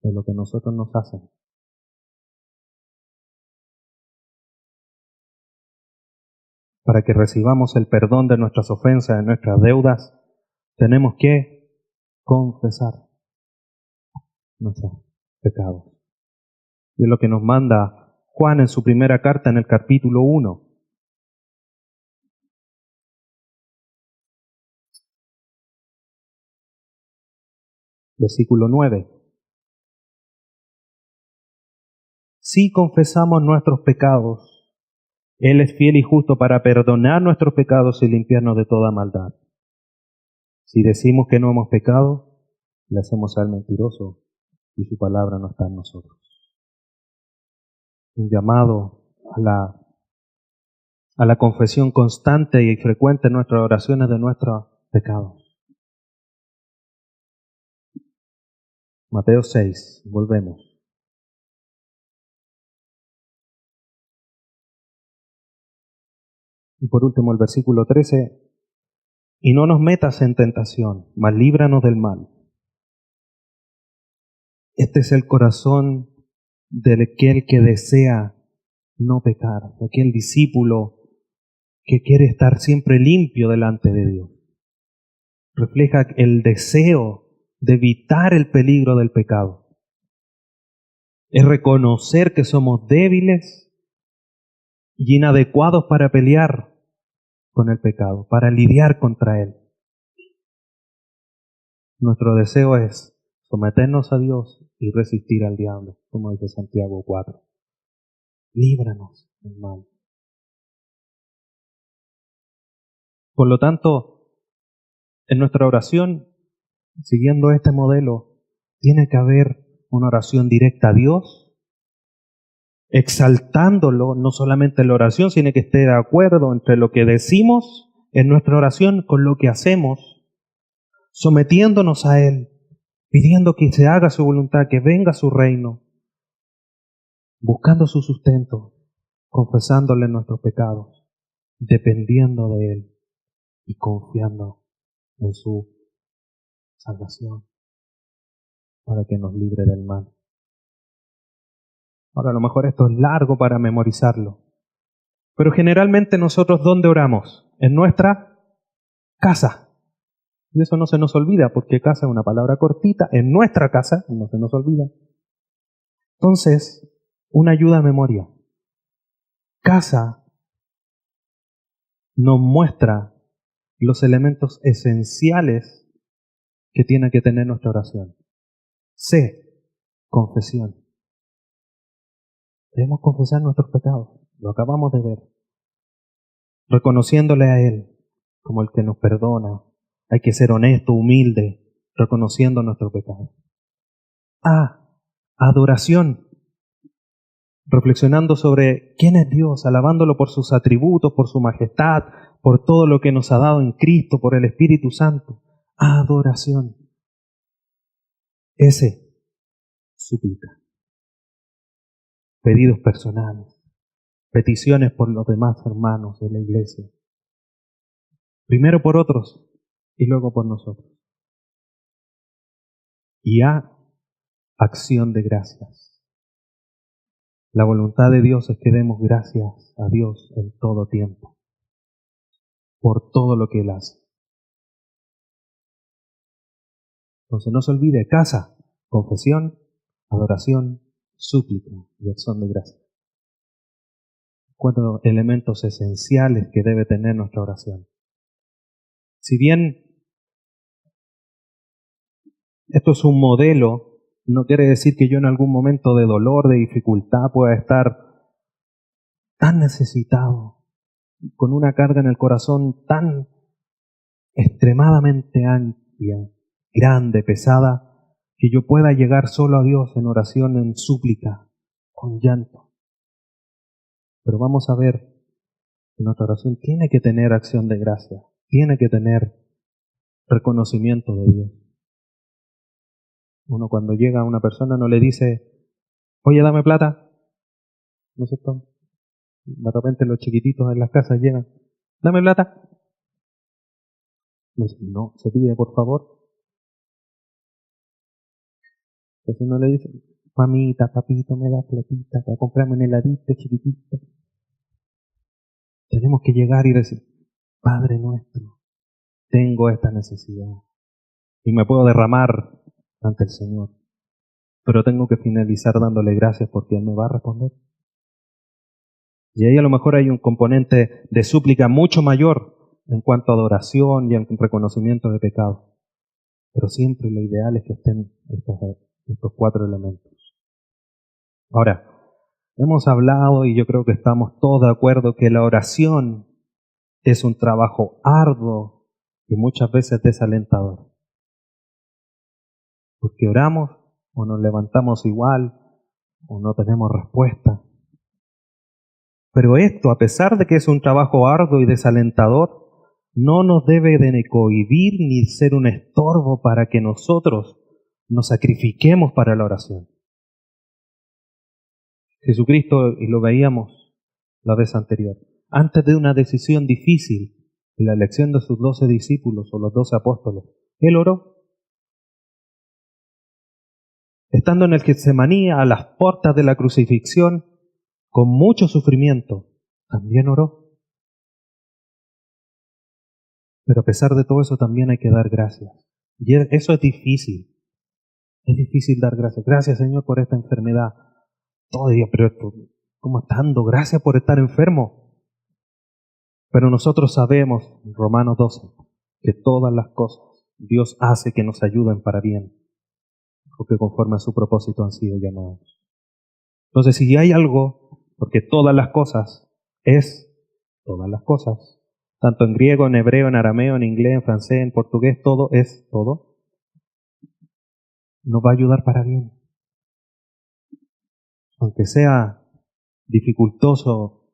de lo que nosotros nos hacen? Para que recibamos el perdón de nuestras ofensas, de nuestras deudas, tenemos que confesar nuestros pecados. Y es lo que nos manda Juan en su primera carta en el capítulo 1. Versículo 9. Si confesamos nuestros pecados, Él es fiel y justo para perdonar nuestros pecados y limpiarnos de toda maldad. Si decimos que no hemos pecado, le hacemos al mentiroso y su palabra no está en nosotros. Un llamado a la confesión constante y frecuente en nuestras oraciones de nuestros pecados. Mateo 6, volvemos. Y por último el versículo 13, y no nos metas en tentación, mas líbranos del mal. Este es el corazón de aquel que desea no pecar, de aquel discípulo que quiere estar siempre limpio delante de Dios. Refleja el deseo de evitar el peligro del pecado. Es reconocer que somos débiles y inadecuados para pelear con el pecado, para lidiar contra él. Nuestro deseo es someternos a Dios y resistir al diablo, como dice Santiago 4. Líbranos del mal. Por lo tanto, en nuestra oración, siguiendo este modelo, tiene que haber una oración directa a Dios, exaltándolo, no solamente en la oración, sino que esté de acuerdo entre lo que decimos en nuestra oración con lo que hacemos, sometiéndonos a Él, pidiendo que se haga su voluntad, que venga su reino, buscando su sustento, confesándole nuestros pecados, dependiendo de Él y confiando en su salvación para que nos libre del mal. Ahora, a lo mejor esto es largo para memorizarlo, pero generalmente nosotros, ¿dónde oramos? En nuestra casa. Y eso no se nos olvida, porque casa es una palabra cortita, en nuestra casa, no se nos olvida. Entonces, una ayuda a memoria. Casa nos muestra los elementos esenciales que tiene que tener nuestra oración. C, confesión. Debemos confesar nuestros pecados, lo acabamos de ver. Reconociéndole a Él como el que nos perdona. Hay que ser honesto, humilde, reconociendo nuestro pecado. A, adoración. Reflexionando sobre quién es Dios, alabándolo por sus atributos, por su majestad, por todo lo que nos ha dado en Cristo, por el Espíritu Santo. Adoración. S, súplica. pedidos personales, peticiones por los demás hermanos de la iglesia. Primero por otros y luego por nosotros. Y acción de gracias. La voluntad de Dios es que demos gracias a Dios en todo tiempo, por todo lo que Él hace. Entonces no se olvide, casa, confesión, adoración, súplica y acción de gracias. 4 elementos esenciales que debe tener nuestra oración. Si bien esto es un modelo, no quiere decir que yo en algún momento de dolor, de dificultad, pueda estar tan necesitado, con una carga en el corazón tan extremadamente amplia, grande, pesada, que yo pueda llegar solo a Dios en oración, en súplica, con llanto. Pero vamos a ver que nuestra oración tiene que tener acción de gracia, tiene que tener reconocimiento de Dios. Uno cuando llega a una persona no le dice, oye, dame plata, ¿no es cierto? De repente los chiquititos en las casas llegan, dame plata. No, se pide por favor. Entonces uno le dice, mamita, papito, me da platita para comprarme un heladito chiquitito. Tenemos que llegar y decir, Padre nuestro, tengo esta necesidad y me puedo derramar ante el Señor, pero tengo que finalizar dándole gracias porque Él me va a responder. Y ahí a lo mejor hay un componente de súplica mucho mayor en cuanto a adoración y en reconocimiento de pecado. Pero siempre lo ideal es que estén estos 4 elementos. Ahora, hemos hablado y yo creo que estamos todos de acuerdo que la oración es un trabajo arduo y muchas veces desalentador. Porque oramos o nos levantamos igual o no tenemos respuesta. Pero esto, a pesar de que es un trabajo arduo y desalentador, no nos debe de cohibir ni ser un estorbo para que nosotros nos sacrifiquemos para la oración. Jesucristo, y lo veíamos la vez anterior, antes de una decisión difícil, la elección de sus 12 discípulos o los 12 apóstoles, Él oró. Estando en el Getsemaní, a las puertas de la crucifixión, con mucho sufrimiento, también oró. Pero a pesar de todo eso también hay que dar gracias. Y eso es difícil. Es difícil dar gracias. Gracias, Señor, por esta enfermedad. Todo día, pero ¿cómo estás dando gracias por estar enfermo? Pero nosotros sabemos, en Romanos 12, que todas las cosas Dios hace que nos ayuden para bien, porque conforme a su propósito han sido llamados. Entonces, si hay algo, porque todas las cosas es todas las cosas, tanto en griego, en hebreo, en arameo, en inglés, en francés, en portugués, todo es todo, nos va a ayudar para bien. Aunque sea dificultoso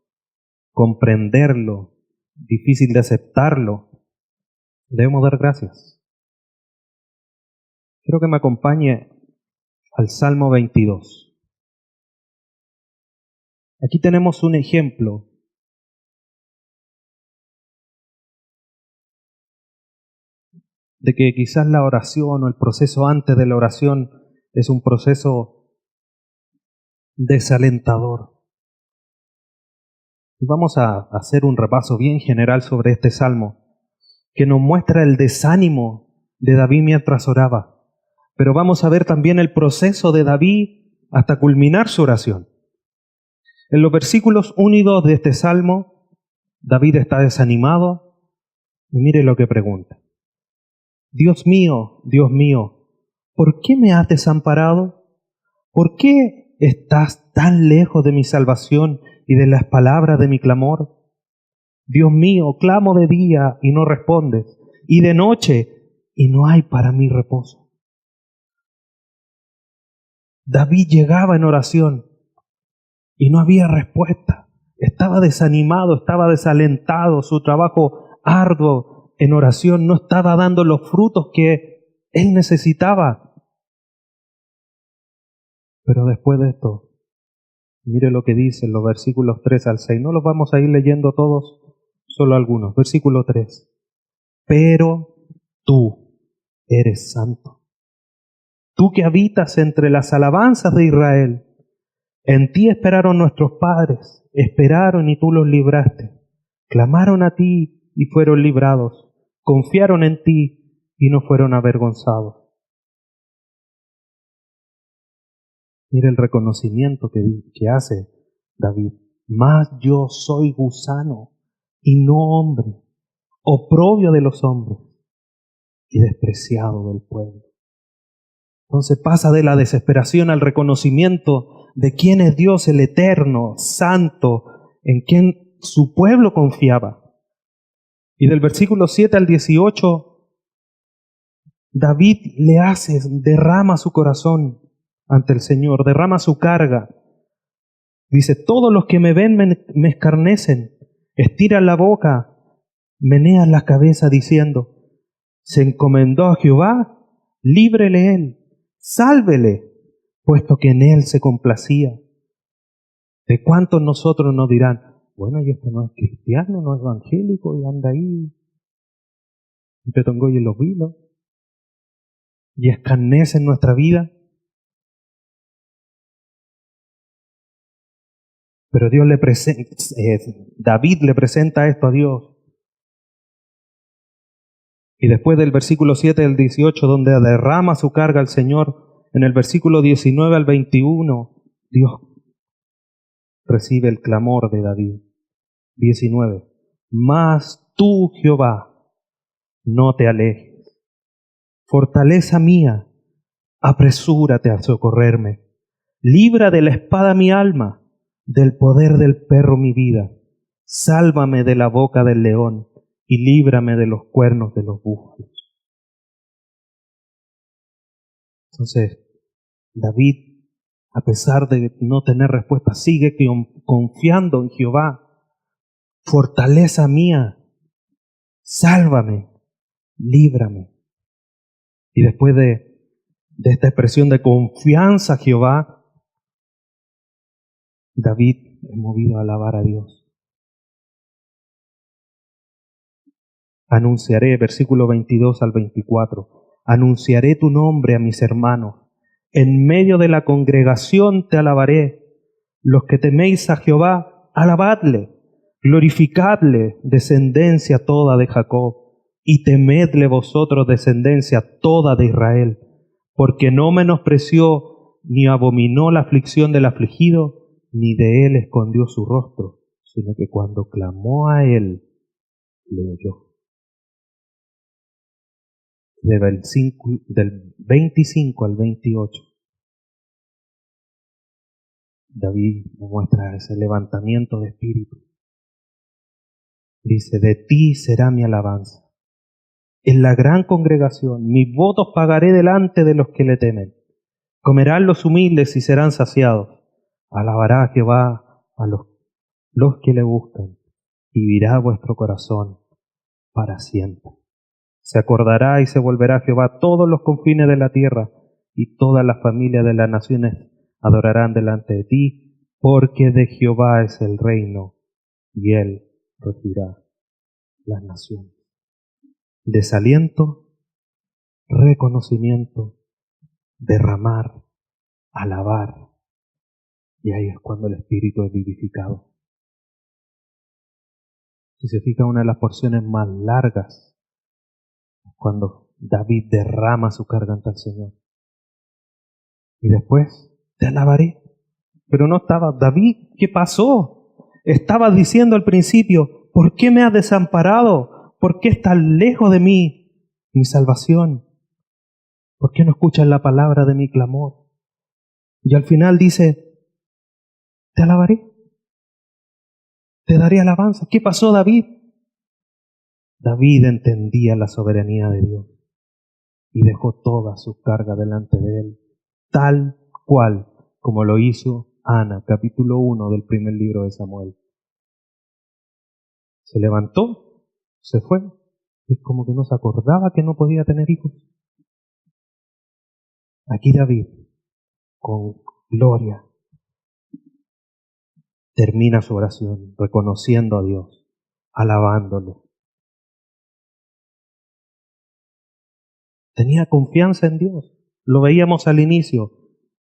comprenderlo, difícil de aceptarlo, debemos dar gracias. Quiero que me acompañe al Salmo 22. Aquí tenemos un ejemplo de que quizás la oración o el proceso antes de la oración es un proceso desalentador. Y vamos a hacer un repaso bien general sobre este salmo que nos muestra el desánimo de David mientras oraba. Pero vamos a ver también el proceso de David hasta culminar su oración. En los versículos 1 y 2 de este salmo, David está desanimado y mire lo que pregunta. Dios mío, ¿por qué me has desamparado? ¿Por qué estás tan lejos de mi salvación y de las palabras de mi clamor? Dios mío, clamo de día y no respondes, y de noche y no hay para mí reposo. David llegaba en oración y no había respuesta. Estaba desanimado, estaba desalentado, su trabajo arduo en oración no estaba dando los frutos que él necesitaba. Pero después de esto, Mire lo que dice en los versículos 3 al 6. No los vamos a ir leyendo todos, solo algunos. Versículo 3. Pero tú eres santo. Tú que habitas entre las alabanzas de Israel. En ti esperaron nuestros padres, esperaron y tú los libraste. Clamaron a ti y fueron librados. Confiaron en ti y no fueron avergonzados. Mira el reconocimiento que hace David. Mas yo soy gusano y no hombre, oprobio de los hombres y despreciado del pueblo. Entonces pasa de la desesperación al reconocimiento de quién es Dios, el eterno, santo, en quien su pueblo confiaba. Y del versículo 7 al 18, David derrama su corazón ante el Señor, derrama su carga. Dice, todos los que me ven me escarnecen, estiran la boca, menean la cabeza diciendo, se encomendó a Jehová, líbrele él, sálvele, puesto que en él se complacía. ¿De cuántos nosotros nos dirán, bueno, y este no es cristiano, no es evangélico, y anda ahí, y te tongo y los vilos, y escarnece en nuestra vida? Pero David le presenta esto a Dios. Y después del versículo 7 al 18, donde derrama su carga al Señor, en el versículo 19 al 21, Dios recibe el clamor de David. 19. Mas tú, Jehová, no te alejes. Fortaleza mía, apresúrate a socorrerme. Libra de la espada mi alma, del poder del perro mi vida. Sálvame de la boca del león y líbrame de los cuernos de los búfalos. Entonces, David, a pesar de no tener respuesta, sigue confiando en Jehová. Fortaleza mía, sálvame, líbrame. Y después de esta expresión de confianza a Jehová, David es movido a alabar a Dios. Anunciaré, versículo 22 al 24, anunciaré tu nombre a mis hermanos. En medio de la congregación te alabaré. Los que teméis a Jehová, alabadle. Glorificadle, descendencia toda de Jacob. Y temedle vosotros, descendencia toda de Israel. Porque no menospreció ni abominó la aflicción del afligido, ni de él escondió su rostro, sino que cuando clamó a él, le oyó. Del 25 al 28, David nos muestra ese levantamiento de espíritu. Dice, de ti será mi alabanza. En la gran congregación, mis votos pagaré delante de los que le temen. Comerán los humildes y serán saciados. Alabará a Jehová a los que le buscan, y vivirá vuestro corazón para siempre. Se acordará y se volverá a Jehová todos los confines de la tierra, y todas las familias de las naciones adorarán delante de ti, porque de Jehová es el reino, y él regirá las naciones. Desaliento, reconocimiento, derramar, alabar, y ahí es cuando el espíritu es vivificado. Si se fija, una de las porciones más largas cuando David derrama su carga ante el Señor. Y después, te alabaré. Pero no estaba, David, ¿qué pasó? Estaba diciendo al principio, ¿por qué me has desamparado? ¿Por qué estás lejos de mí, mi salvación? ¿Por qué no escuchas la palabra de mi clamor? Y al final dice, te alabaré, te daré alabanza. ¿Qué pasó, David? David entendía la soberanía de Dios y dejó toda su carga delante de él, tal cual como lo hizo Ana, capítulo 1 del primer libro de Samuel. Se levantó, se fue, es como que no se acordaba que no podía tener hijos. Aquí David, con gloria, termina su oración reconociendo a Dios, alabándolo. Tenía confianza en Dios. Lo veíamos al inicio.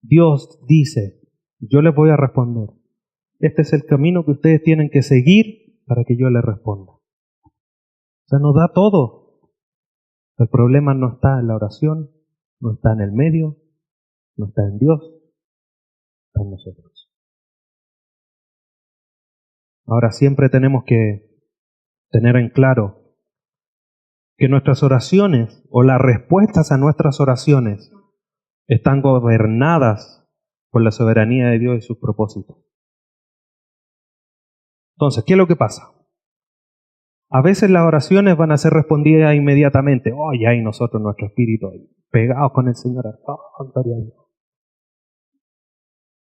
Dios dice, yo les voy a responder. Este es el camino que ustedes tienen que seguir para que yo les responda. O sea, nos da todo. El problema no está en la oración, no está en el medio, no está en Dios, está en nosotros. Ahora siempre tenemos que tener en claro que nuestras oraciones o las respuestas a nuestras oraciones están gobernadas por la soberanía de Dios y sus propósitos. Entonces, ¿qué es lo que pasa? A veces las oraciones van a ser respondidas inmediatamente. Oh, ya hay nosotros, nuestro espíritu, pegados con el Señor. Oh, gloria a Dios.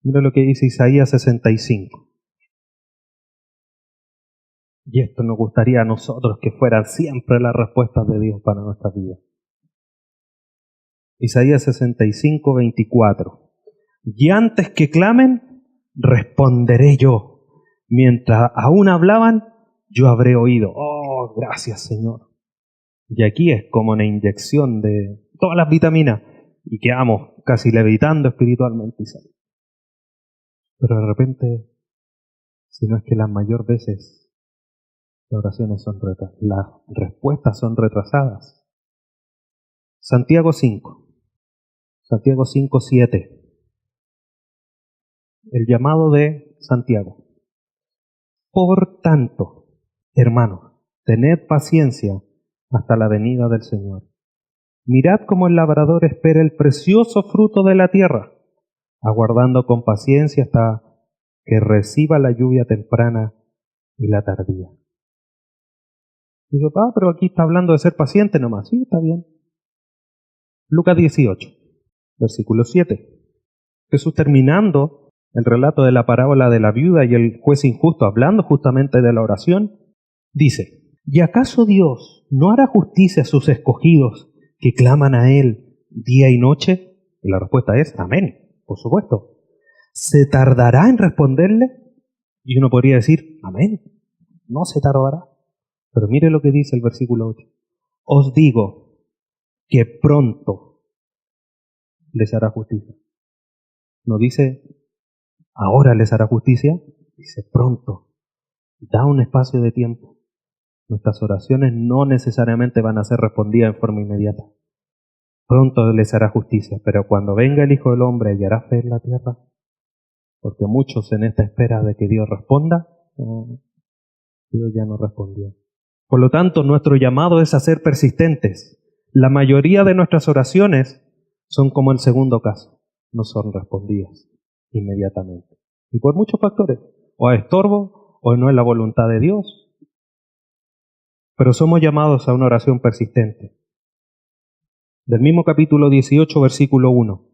Mira lo que dice Isaías 65. Y esto nos gustaría a nosotros que fueran siempre las respuestas de Dios para nuestra vida. Isaías 65, 24. Y antes que clamen, responderé yo. Mientras aún hablaban, yo habré oído. Oh, gracias, Señor. Y aquí es como una inyección de todas las vitaminas y quedamos casi levitando espiritualmente. Pero de repente, si no es que las mayor veces las oraciones son las respuestas son retrasadas. Santiago 5, 7. El llamado de Santiago. Por tanto, hermanos, tened paciencia hasta la venida del Señor. Mirad cómo el labrador espera el precioso fruto de la tierra, aguardando con paciencia hasta que reciba la lluvia temprana y la tardía. Digo, pero aquí está hablando de ser paciente nomás. Sí, está bien. Lucas 18, versículo 7. Jesús, terminando el relato de la parábola de la viuda y el juez injusto, hablando justamente de la oración, dice, ¿y acaso Dios no hará justicia a sus escogidos que claman a Él día y noche? Y la respuesta es, amén, por supuesto. ¿Se tardará en responderle? Y uno podría decir, amén, no se tardará. Pero mire lo que dice el versículo 8. Os digo que pronto les hará justicia. No dice, ahora les hará justicia, dice pronto. Da un espacio de tiempo. Nuestras oraciones no necesariamente van a ser respondidas en forma inmediata. Pronto les hará justicia, pero cuando venga el Hijo del Hombre y hará fe en la tierra, porque muchos en esta espera de que Dios responda, Dios ya no respondió. Por lo tanto, nuestro llamado es a ser persistentes. La mayoría de nuestras oraciones son como el segundo caso, no son respondidas inmediatamente. Y por muchos factores, o es estorbo, o no es la voluntad de Dios. Pero somos llamados a una oración persistente. Del mismo capítulo 18, versículo 1.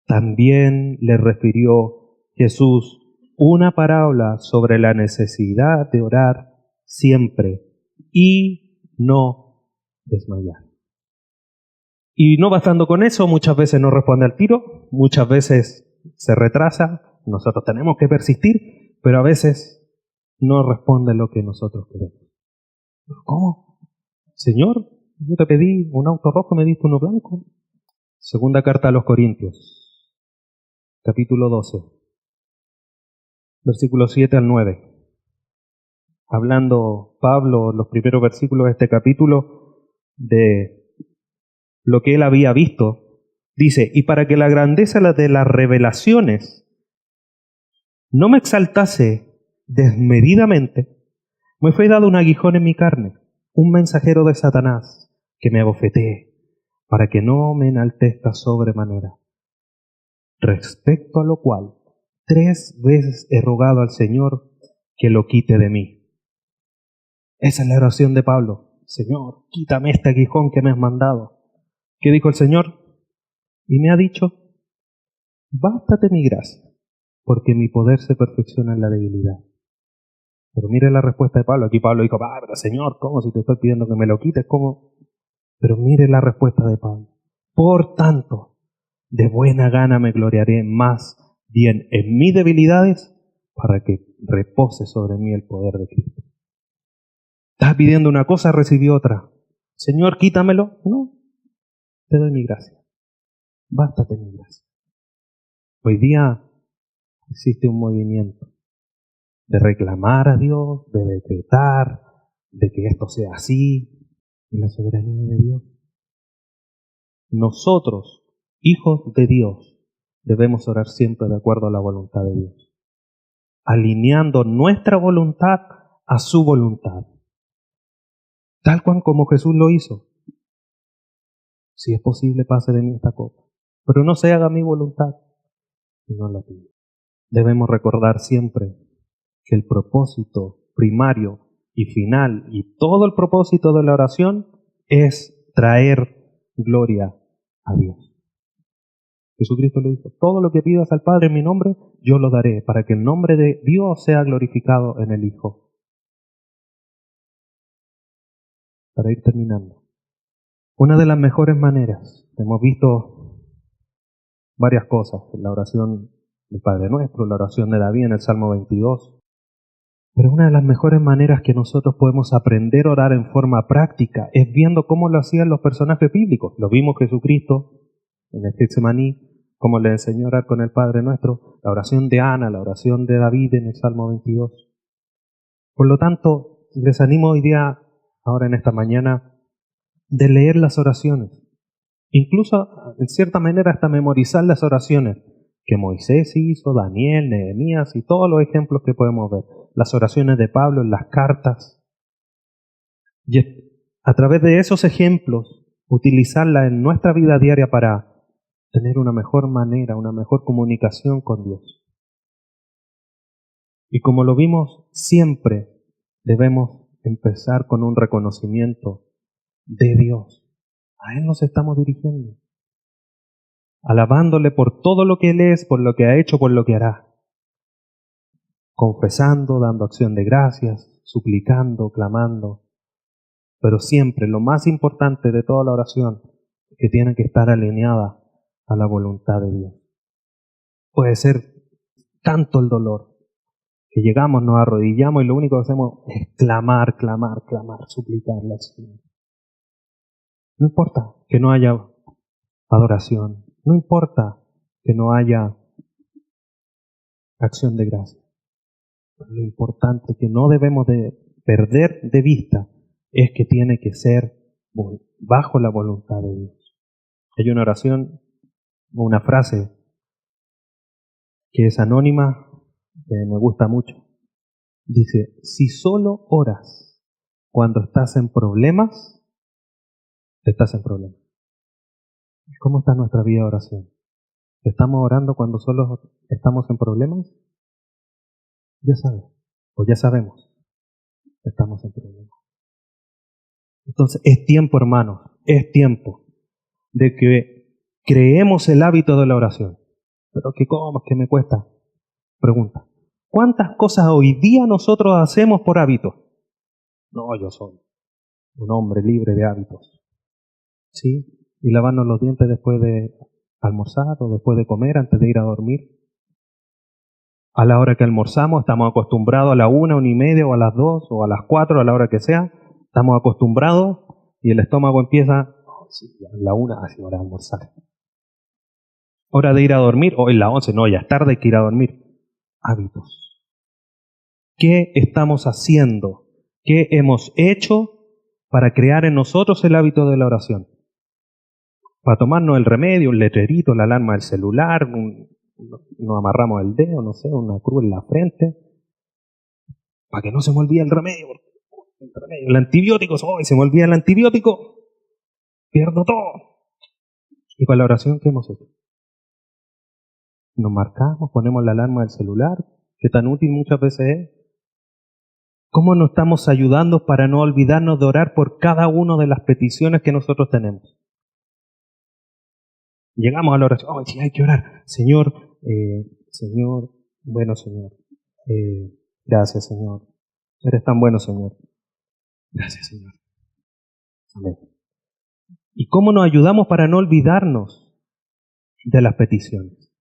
También le refirió Jesús una parábola sobre la necesidad de orar siempre y no desmayar. Y no bastando con eso, muchas veces no responde al tiro, muchas veces se retrasa, nosotros tenemos que persistir, pero a veces no responde lo que nosotros queremos. ¿Cómo? Señor, yo te pedí un auto rojo, me diste uno blanco. Segunda carta a los Corintios, capítulo 12, versículos 7 al 9. Hablando Pablo, los primeros versículos de este capítulo, de lo que él había visto, dice, y para que la grandeza de las revelaciones no me exaltase desmedidamente, me fue dado un aguijón en mi carne, un mensajero de Satanás, que me abofetee, para que no me enaltezca sobremanera. Respecto a lo cual, 3 veces he rogado al Señor que lo quite de mí. Esa es la oración de Pablo. Señor, quítame este aguijón que me has mandado. ¿Qué dijo el Señor? Y me ha dicho, bástate mi gracia, porque mi poder se perfecciona en la debilidad. Pero mire la respuesta de Pablo. Aquí Pablo dijo, pero Señor, ¿cómo si te estoy pidiendo que me lo quites? ¿Cómo? Pero mire la respuesta de Pablo. Por tanto, de buena gana me gloriaré más bien en mis debilidades, para que repose sobre mí el poder de Cristo. Estás pidiendo una cosa, recibí otra. Señor, quítamelo. No, te doy mi gracia. Bástate mi gracia. Hoy día existe un movimiento de reclamar a Dios, de decretar, de que esto sea así, en la soberanía de Dios. Nosotros, hijos de Dios, debemos orar siempre de acuerdo a la voluntad de Dios, alineando nuestra voluntad a su voluntad, tal cual como Jesús lo hizo. Si es posible, pase de mí esta copa, pero no se haga mi voluntad, sino la tuya. Debemos recordar siempre que el propósito primario y final y todo el propósito de la oración es traer gloria a Dios. Jesucristo le dijo, todo lo que pidas al Padre en mi nombre, yo lo daré, para que el nombre de Dios sea glorificado en el Hijo. Para ir terminando, una de las mejores maneras, hemos visto varias cosas, la oración del Padre Nuestro, la oración de David en el Salmo 22, pero una de las mejores maneras que nosotros podemos aprender a orar en forma práctica es viendo cómo lo hacían los personajes bíblicos. Lo vimos Jesucristo en el Getsemaní, cómo le enseñó a orar con el Padre Nuestro, la oración de Ana, la oración de David en el Salmo 22. Por lo tanto, les animo hoy día, ahora en esta mañana, de leer las oraciones. Incluso, en cierta manera, hasta memorizar las oraciones que Moisés hizo, Daniel, Nehemías y todos los ejemplos que podemos ver. Las oraciones de Pablo en las cartas. Y a través de esos ejemplos, utilizarla en nuestra vida diaria para tener una mejor manera, una mejor comunicación con Dios. Y como lo vimos, siempre debemos empezar con un reconocimiento de Dios. A Él nos estamos dirigiendo, alabándole por todo lo que Él es, por lo que ha hecho, por lo que hará. Confesando, dando acción de gracias, suplicando, clamando. Pero siempre lo más importante de toda la oración es que tiene que estar alineada a la voluntad de Dios. Puede ser tanto el dolor que llegamos, nos arrodillamos y lo único que hacemos es clamar, suplicarle al Señor. No importa que no haya adoración, no importa que no haya acción de gracia. Lo importante que no debemos de perder de vista es que tiene que ser bajo la voluntad de Dios. Hay una oración, una frase que es anónima, que me gusta mucho. Dice, si solo oras cuando estás en problemas, estás en problemas. ¿Cómo está nuestra vida de oración? ¿Estamos orando cuando solo estamos en problemas? Ya sabes, o ya sabemos, estamos en problemas. Entonces es tiempo, hermanos, es tiempo de que creemos el hábito de la oración. Pero ¿cómo es que me cuesta? Pregunta, ¿cuántas cosas hoy día nosotros hacemos por hábito? No, yo soy un hombre libre de hábitos. ¿Sí? Y lavarnos los dientes después de almorzar o después de comer, antes de ir a dormir. A la hora que almorzamos estamos acostumbrados a la 1:30 o a las 2 o a las 4, a la hora que sea. Estamos acostumbrados y el estómago empieza, a la 1, así hora de almorzar. Hora de ir a dormir, o en la 11, no, ya es tarde, hay que ir a dormir. Hábitos. ¿Qué estamos haciendo? ¿Qué hemos hecho para crear en nosotros el hábito de la oración? Para tomarnos el remedio, un letrerito, la alarma del celular, nos amarramos el dedo, no sé, una cruz en la frente, para que no se me olvide el remedio. El antibiótico, se me olvida el antibiótico, pierdo todo. Y con la oración, ¿qué hemos hecho? Nos marcamos, ponemos la alarma del celular, que tan útil muchas veces es. ¿Cómo nos estamos ayudando para no olvidarnos de orar por cada una de las peticiones que nosotros tenemos? Llegamos a la oración, sí, hay que orar. Señor, bueno Señor, gracias Señor. Eres tan bueno Señor. Gracias Señor. Amén. ¿Y cómo nos ayudamos para no olvidarnos de las peticiones?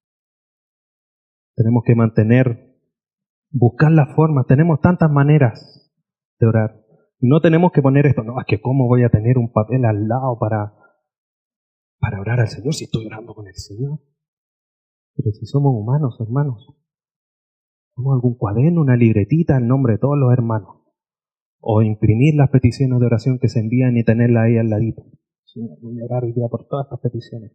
Tenemos que mantener buscar la forma. Tenemos tantas maneras de orar. No tenemos que poner esto, no, es que cómo voy a tener un papel al lado para orar al Señor si estoy orando con el Señor. Pero si somos humanos, hermanos, ¿tenemos algún cuaderno, una libretita, el nombre de todos los hermanos? O imprimir las peticiones de oración que se envían y tenerlas ahí al ladito. Señor, voy a orar hoy día por todas estas peticiones.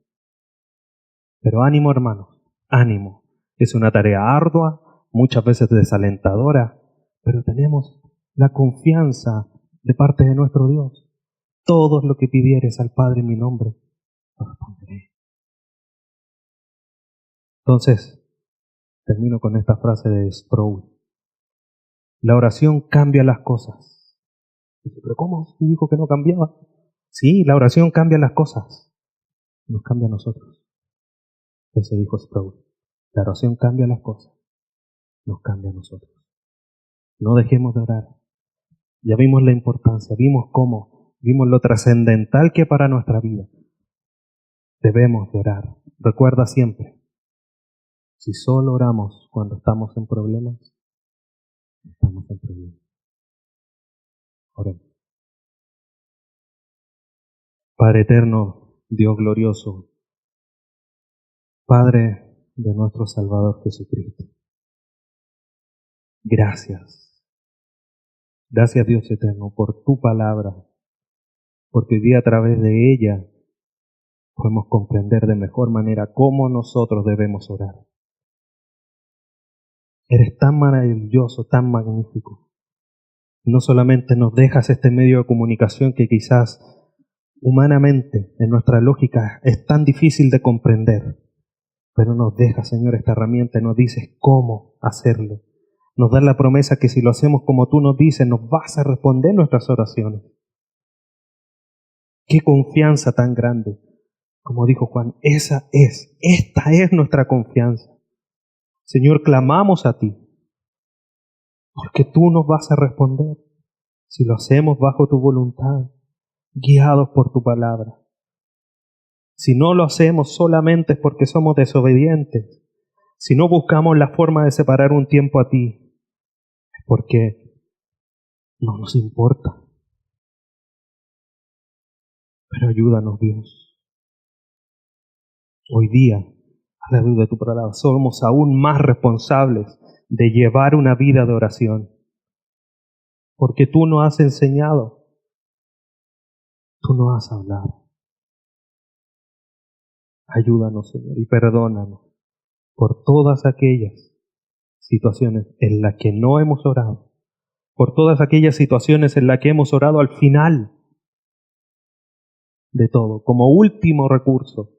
Pero ánimo, hermanos, ánimo. Es una tarea ardua, muchas veces desalentadora, pero tenemos la confianza de parte de nuestro Dios. Todo lo que pidieres al Padre en mi nombre, lo responderé. Entonces, termino con esta frase de Sproul. La oración cambia las cosas. Dice, ¿pero cómo? Dijo que no cambiaba. Sí, la oración cambia las cosas. Nos cambia a nosotros. Eso dijo Sproul. La oración cambia las cosas. Nos cambia a nosotros. No dejemos de orar. Ya vimos la importancia, vimos cómo, vimos lo trascendental que para nuestra vida. Debemos de orar. Recuerda siempre, si solo oramos cuando estamos en problemas, estamos en problemas. Oremos. Padre eterno, Dios glorioso, Padre de nuestro Salvador Jesucristo. Gracias. Gracias Dios eterno por tu palabra, porque hoy día a través de ella podemos comprender de mejor manera cómo nosotros debemos orar. Eres tan maravilloso, tan magnífico. No solamente nos dejas este medio de comunicación que quizás humanamente, en nuestra lógica, es tan difícil de comprender, pero nos dejas, Señor, esta herramienta y nos dices cómo hacerlo. Nos das la promesa que si lo hacemos como tú nos dices, nos vas a responder nuestras oraciones. Qué confianza tan grande. Como dijo Juan, esta es nuestra confianza. Señor, clamamos a ti, porque tú nos vas a responder si lo hacemos bajo tu voluntad, guiados por tu palabra. Si no lo hacemos solamente es porque somos desobedientes, si no buscamos la forma de separar un tiempo a ti, es porque no nos importa. Pero ayúdanos, Dios. Hoy día, a la luz de tu palabra, somos aún más responsables de llevar una vida de oración. Porque tú nos has enseñado, tú nos has hablado. Ayúdanos, Señor, y perdónanos por todas aquellas situaciones en las que no hemos orado, por todas aquellas situaciones en las que hemos orado al final de todo, como último recurso.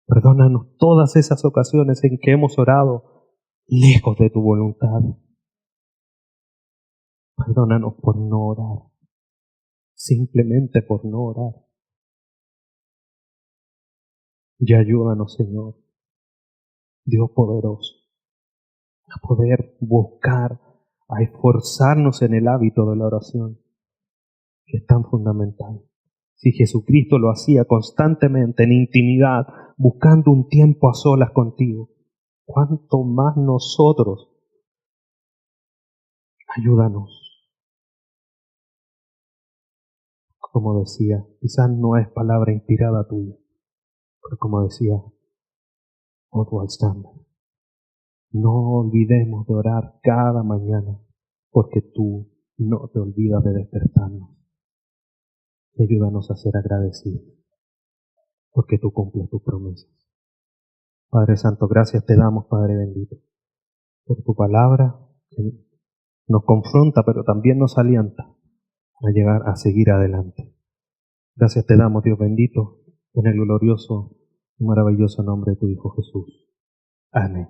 Perdónanos todas esas ocasiones en que hemos orado lejos de tu voluntad. Perdónanos por no orar, simplemente por no orar. Y ayúdanos, Señor, Dios poderoso, a poder buscar, a esforzarnos en el hábito de la oración, que es tan fundamental. Si Jesucristo lo hacía constantemente en intimidad, buscando un tiempo a solas contigo, ¿cuánto más nosotros? Ayúdanos. Como decía, quizás no es palabra inspirada tuya, pero como decía Oswald Stamper, no olvidemos de orar cada mañana, porque tú no te olvidas de despertarnos. Ayúdanos a ser agradecidos, porque tú cumples tus promesas. Padre Santo, gracias te damos, Padre bendito, por tu palabra que nos confronta, pero también nos alienta a llegar a seguir adelante. Gracias te damos, Dios bendito, en el glorioso y maravilloso nombre de tu Hijo Jesús. Amén.